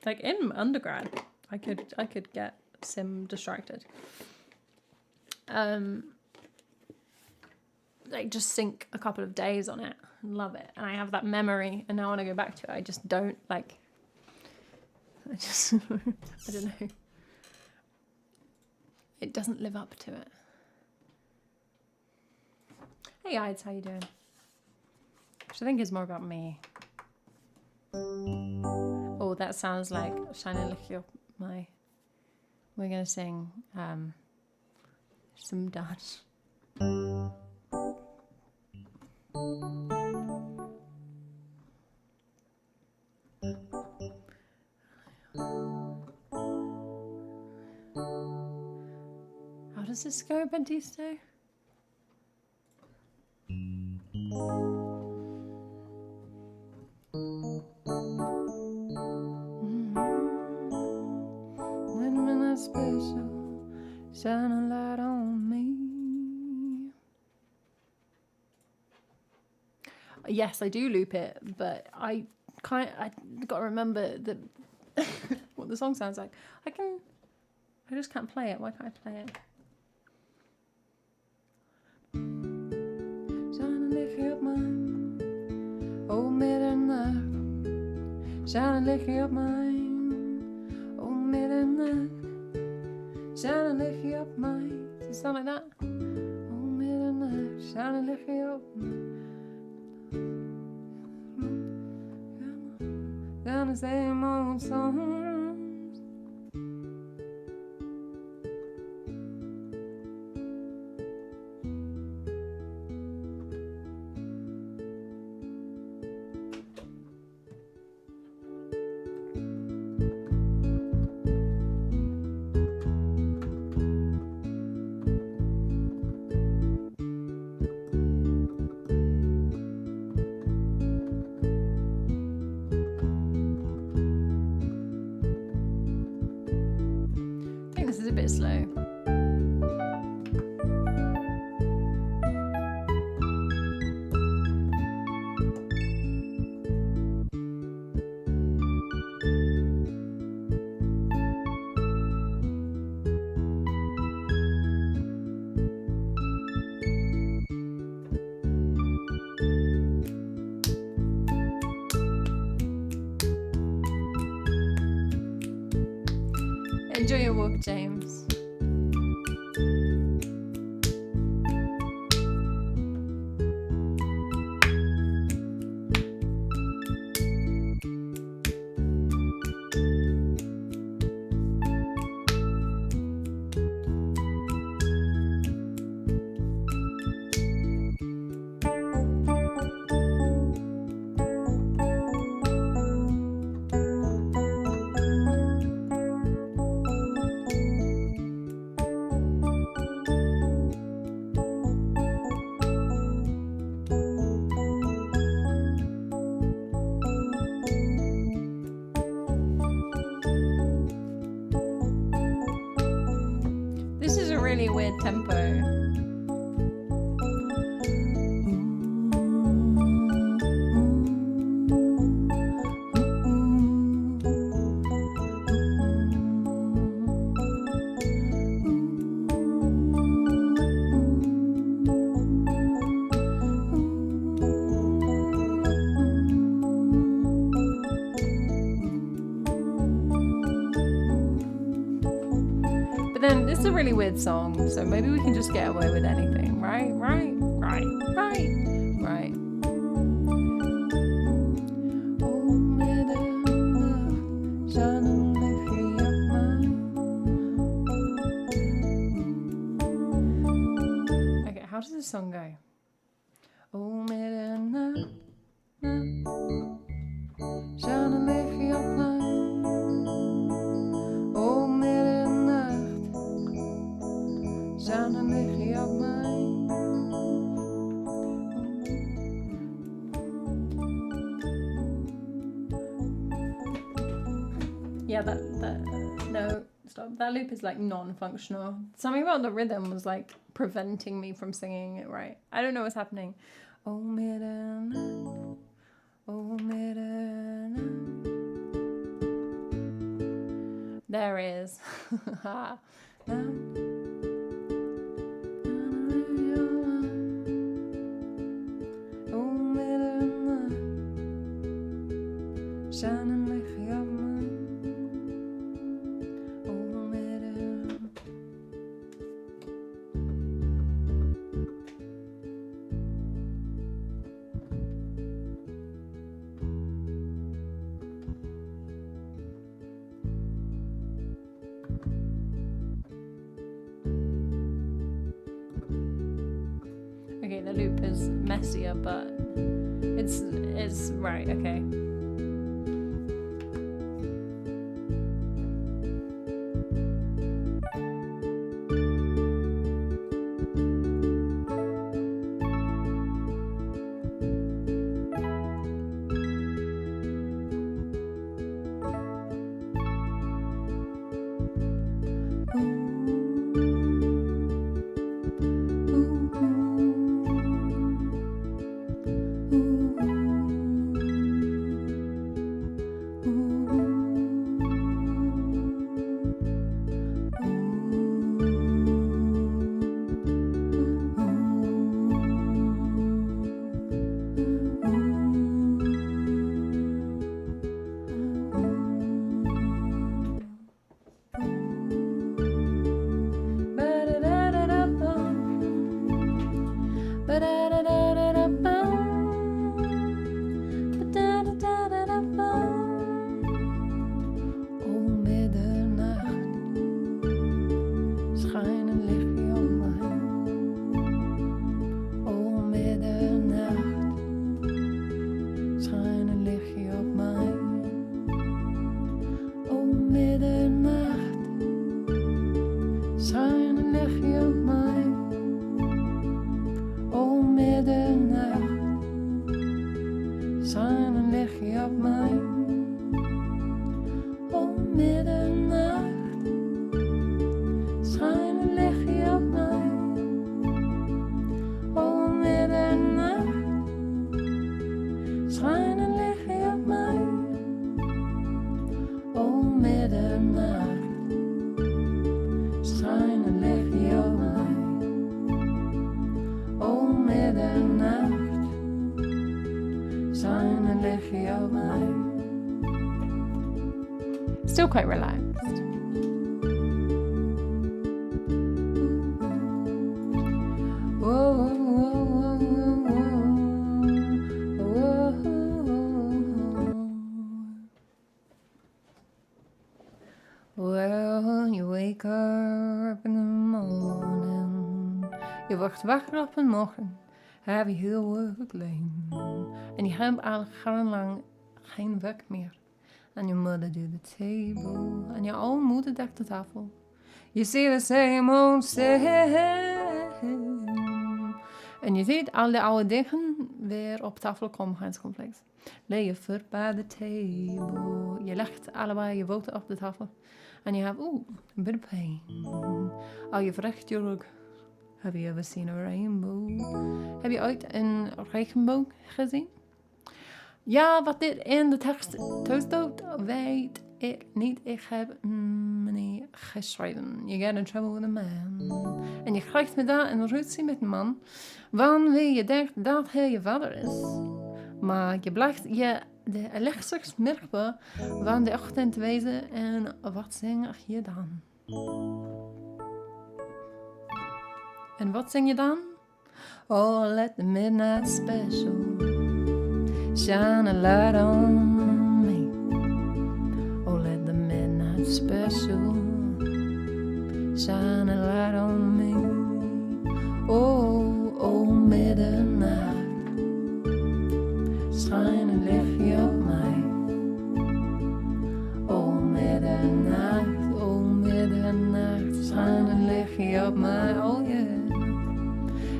in undergrad, I could get sim distracted. Like, just sink a couple of days on it and love it, and I have that memory, and now when I go back to it, I just don't, like, I just I don't know, it doesn't live up to it. Hey guys, how you doing? Which I think is more about me. Oh, that sounds like Shiny Lick Your My. We're gonna sing some Dutch. How does this go, Bentisto? When that's special, shine a light on me. Yes, I do loop it, but I gotta remember that what the song sounds like. I just can't play it. Why can't I play it? Shine a lick up mine, oh midnight. Shine a lick up mine, oh midnight. Shine a lick up mine. Does it sound like that? Oh midnight, shine a lick up mine. Down the same old songs. I think this is a bit slow. Enjoy your walk, James. really weird tempo. But then this is a really weird song, so maybe we can just get away with anything, right? Okay, how does this song go? Oh, middernacht, Jeanne lig je op mij. Oh, middernacht, Jeanne lig je op mij. Yeah, no, stop. That loop is like non-functional. Something about the rhythm was like preventing me from singing it right. I don't know what's happening. Oh, middernacht, oh, middernacht. There it is. Okay, the loop is messier, but it's right, okay. Still quite relaxed. Well, you wake up in the morning. Je wordt wakker op een morgen. Heb je heel werk alleen. En je hebt al lang geen werk meer. And your mother do the table. And your own moeder dekt de tafel. You see the same old same. En je ziet al die oude dingen weer op tafel komen, Lay your foot by the table. Je legt allebei je voeten op de tafel. and you have, a bit of pain. Je vraagt je rug. Have you ever seen a rainbow? Heb je ooit een regenboog gezien? Ja, wat dit in de tekst toestoot, weet ik niet. Ik heb niet geschreven. You get in trouble with a man. En je krijgt me daar een ruzie met een man, wanneer je denkt dat hij je vader is. Maar je blijkt je de elektrische van de ochtend te wezen en wat zing je dan? En wat zing je dan? Oh, let the midnight special shine a light on me. Oh, let the midnight special shine a light on me. Oh, midnight, schijn een lichtje op mij. Oh, middernacht, schijn een lichtje op mij. Oh, yeah.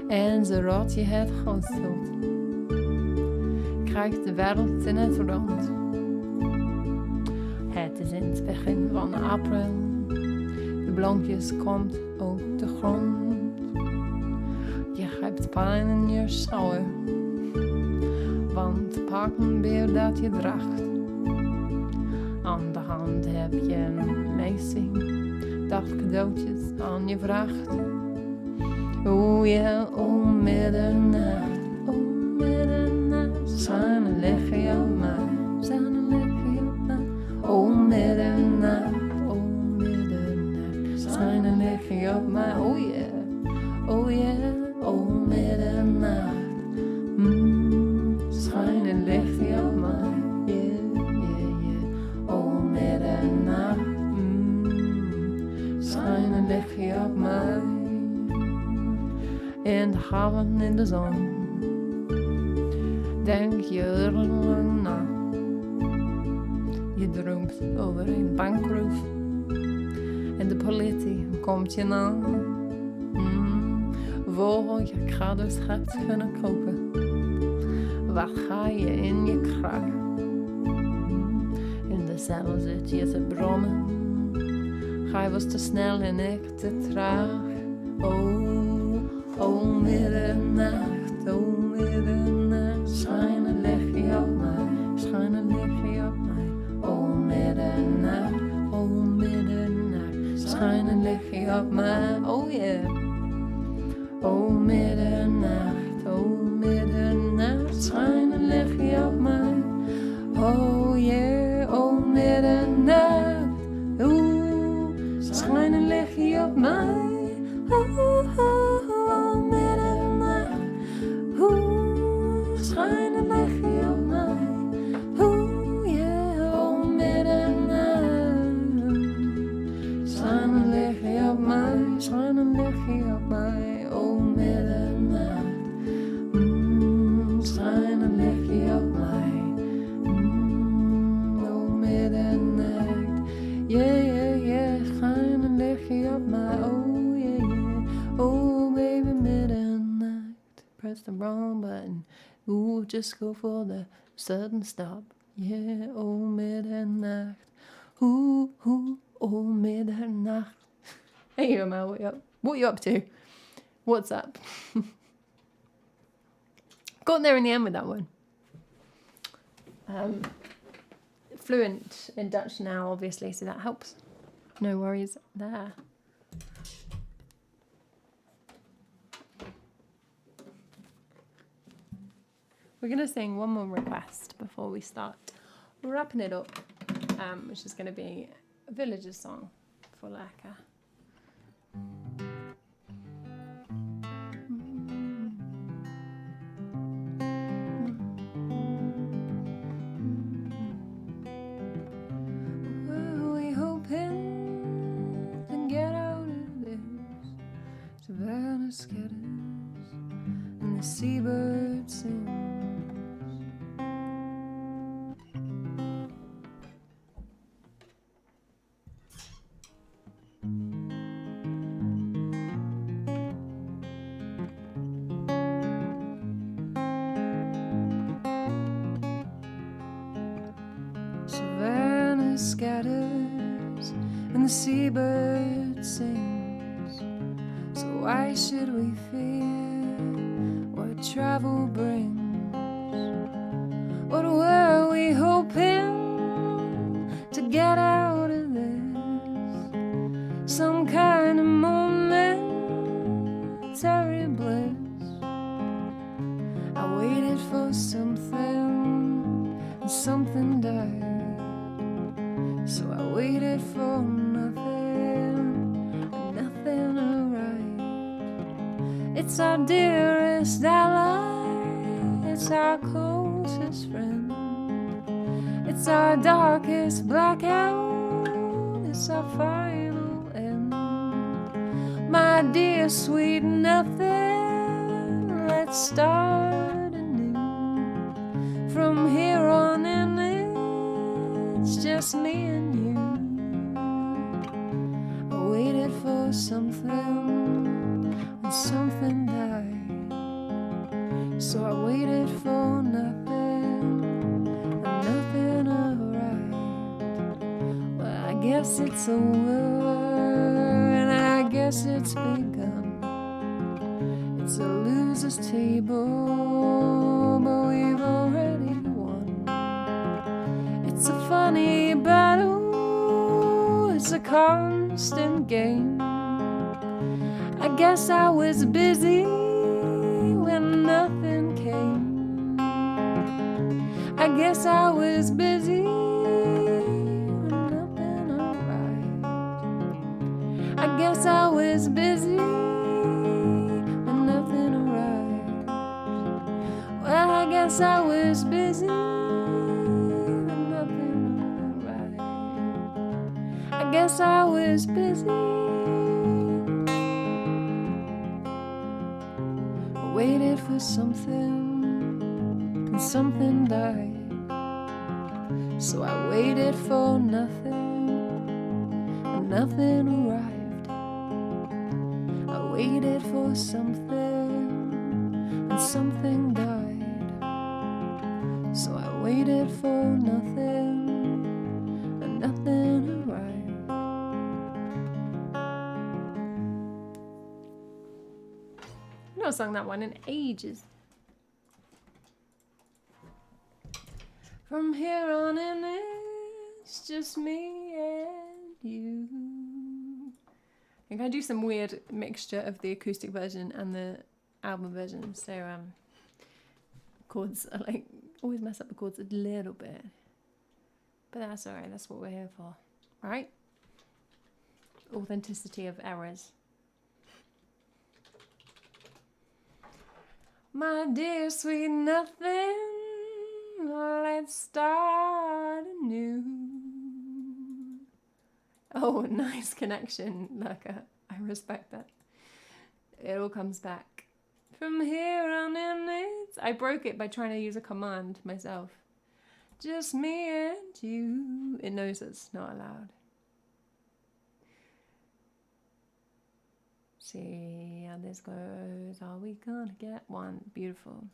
En ze rot je het goudstoot. Krijgt de wereld in het rond. Het is in het begin van april. De blankjes komt op de grond. Je hebt pijn in je schouder. Want pakken weer dat je draagt. Aan de hand heb je een meisje dat cadeautjes aan je vraagt. Oh yeah, oh middernacht, schijn een lichtje op mij, oh middernacht, schijn een lichtje op mij, oh yeah, oh middernacht, schijn een lichtje op mij, yeah, oh middernacht, schijn een lichtje op mij. In de haven in de zon, denk je er lang na. Je droomt over een bankroof en de politie komt je na. Voor je kaders hebt kunnen kopen, wat ga je in je kraag? In de cel zit je te brommen, gij was te snel en ik te traag. Oh middernacht, schijn een lichtje op mij, schijn een lichtje op mij. Oh middernacht, schijn een lichtje op mij, oh yeah. Oh middernacht, schijn een lichtje op mij. Oh yeah, oh middernacht, schijn een lichtje op mij. Schijn een lichtje op mij, oh yeah, oh middernacht. Schijn een lichtje op mij, schijn een lichtje op mij, oh middernacht. Schijn een lichtje op mij, oh middernacht. Yeah, schijn een lichtje op mij, oh yeah, oh baby middernacht. Press the wrong button. Ooh, just go for the sudden stop. Yeah, oh middernacht. Oh middernacht. Hey, man, what you up to? What's up? Got there in the end with that one. Fluent in Dutch now, obviously, so that helps. No worries there. We're going to sing one more request before we start wrapping it up, which is going to be a villager's song for Leka. Well, we hoping to get out of this. Savannah scatters and the seabird sings. seabird sings. So why should we fear what travel brings? What were we hoping to get out of this? Some kind of momentary bliss. I waited for something, and something died. So I waited for nothing, and nothing arrived. It's our dearest ally, it's our closest friend, it's our darkest blackout, it's our final end. My dear sweet nothing, let's start anew. From here on in, it's just me and you. I waited for something, and something died. So I waited for nothing, and nothing arrived. Well, I guess it's over, and I guess it's begun. It's a loser's table, but we've already won. It's a funny battle, it's a constant game. I guess I was busy when nothing came. I guess I was busy when nothing arrived. I guess I was busy when nothing arrived. Well, I guess I was busy when nothing arrived. I guess I was busy. Waited for something, and something died. So I waited for nothing, and nothing arrived. I waited for something, and something died. So I waited for nothing, and nothing arrived. I've not sung that one in ages. From here on in, it's just me and you. I'm going to do some weird mixture of the acoustic version and the album version. So chords are like, always mess up the chords a little bit. But that's alright, that's what we're here for. Right? Authenticity of errors. My dear sweet nothing, let's start anew. Oh, nice connection, Lurker. I respect that. It all comes back. From here on in, I broke it by trying to use a command myself. Just me and you. It knows it's not allowed. See how this goes. Are we gonna get one? Beautiful.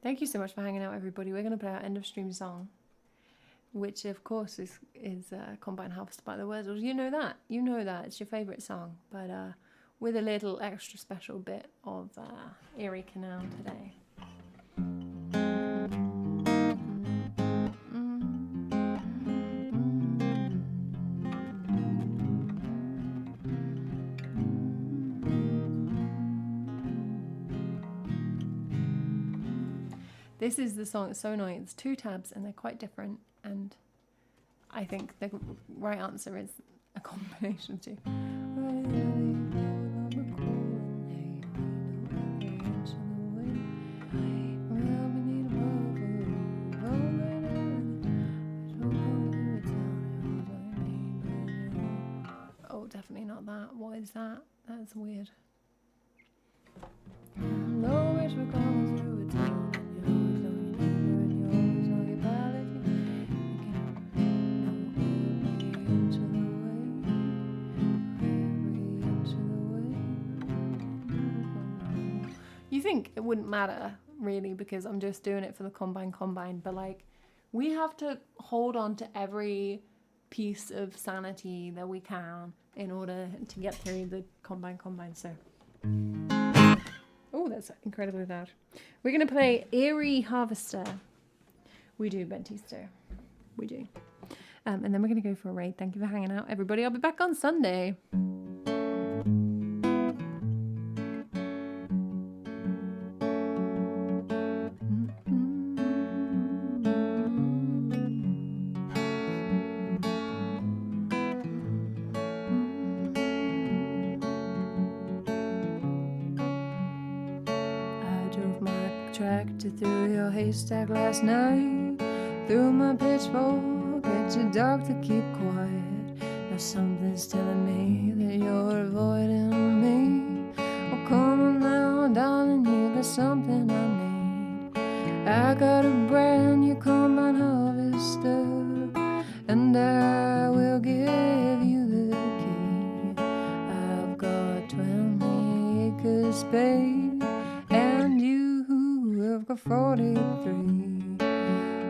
Thank you so much for hanging out, everybody. We're gonna play our end of stream song, which of course is Combine Harvest by the Wurzels. You know that. You know that. It's your favourite song, but with a little extra special bit of Erie Canal today. This is the song that's so annoying. It's 2 tabs and they're quite different, and I think the right answer is a combination of 2. Oh, definitely not that. What is that? That's weird. You think it wouldn't matter really because I'm just doing it for the combine, but like We have to hold on to every piece of sanity that we can in order to get through the combine. So, oh, that's incredibly loud. We're going to play Eerie Harvester. We do, Bentista. We do. And then we're going to go for a raid. Thank you for hanging out, everybody. I'll be back on Sunday. Tractor through your haystack last night, threw my pitchfork at your dog to keep quiet. Now something's telling me that you're avoiding me. Oh, come on now, darling, you got something I need. I got a brand new combine harvester, and I will give you the key. I've got 20 acres, babe, and I've got 43.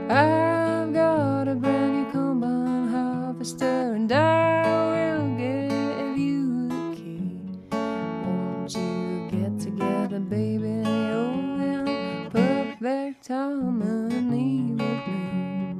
I've got a brand new combine harvester, and I will give you the key. Won't you get together, baby? You're in perfect harmony with me.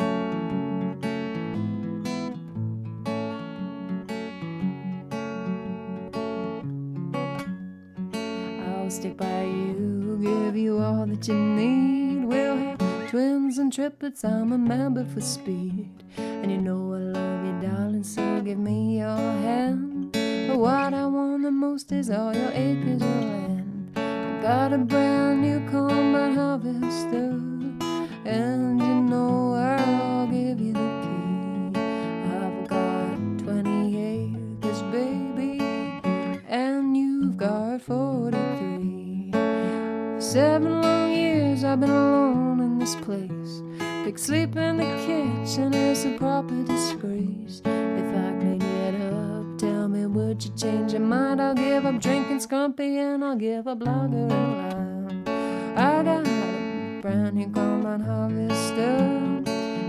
I'll stick by you, give you all that you need. We'll have twins and triplets, I'm a member for speed. And you know I love you, darling, so give me your hand. But what I want the most is all your acres of land. I got a brand new combine harvester, and you know I'll give you the key. I've got 20 acres, baby, and you've got 43. For 7 long years I've been alone in this place. Big sleep in the kitchen is a proper disgrace. If I could get up, tell me, would you change your mind? I'll give up drinking scrumpy and I'll give up lager and lime. I got a brand new combine harvester,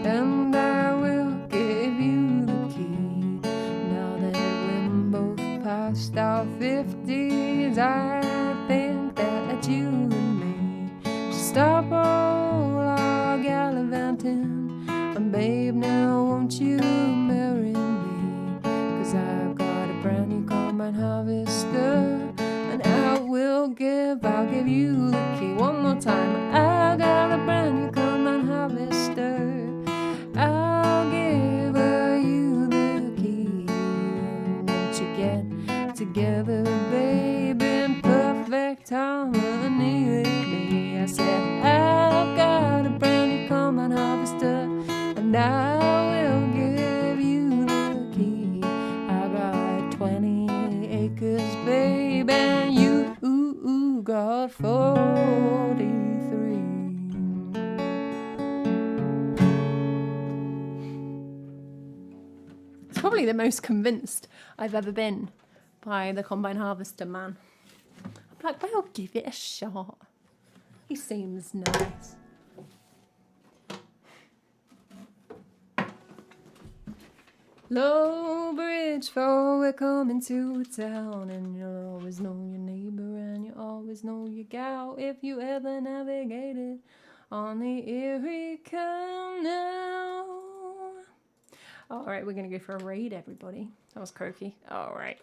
and I will give you the key. Now that we're both past our 50s, I think that you and me should stop all our gallivanting. And babe, now won't you marry me? 'Cause I've got a brand new combine harvester, and I'll give you the key. One more time. I got a brand new combine harvester, I'll give you the key. Won't you get together, babe, in perfect harmony with me? I said, I've got a brand new combine harvester, and I will give you the key. I got 20 acres, babe, and you got 43. It's probably the most convinced I've ever been by the combine harvester man. I'm like, well, give it a shot. He seems nice. Low bridge for we're coming to a town, and you'll always know your neighbor and you always know your gal if you ever navigated on the Erie Canal. All right, we're going to go for a raid, everybody. That was croaky. All right.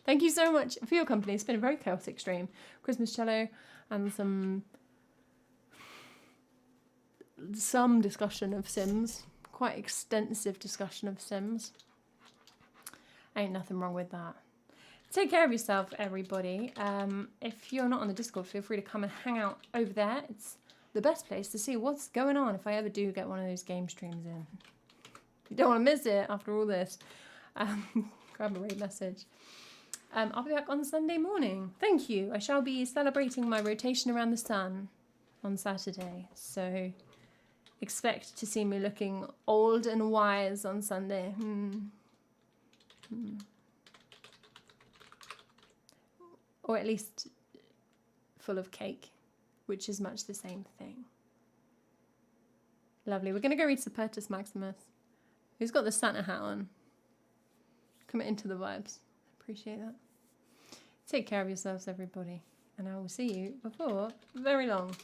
Thank you so much for your company. It's been a very chaotic stream. Christmas cello and some discussion of Sims. Quite extensive discussion of Sims. Ain't nothing wrong with that. Take care of yourself, everybody. If you're not on the Discord, feel free to come and hang out over there. It's the best place to see what's going on if I ever do get one of those game streams in. You don't want to miss it after all this. Grab a raid message. I'll be back on Sunday morning. Thank you. I shall be celebrating my rotation around the sun on Saturday. So expect to see me looking old and wise on Sunday. Or at least full of cake, which is much the same thing. Lovely. We're going to go read Serpetus Maximus. Who's got the Santa hat on? Commit into the vibes. Appreciate that. Take care of yourselves, everybody. And I will see you before very long.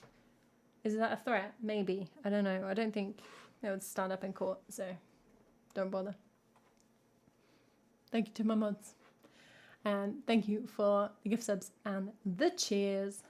Is that a threat? Maybe. I don't know. I don't think it would stand up in court, so don't bother. Thank you to my mods. And thank you for the gift subs and the cheers.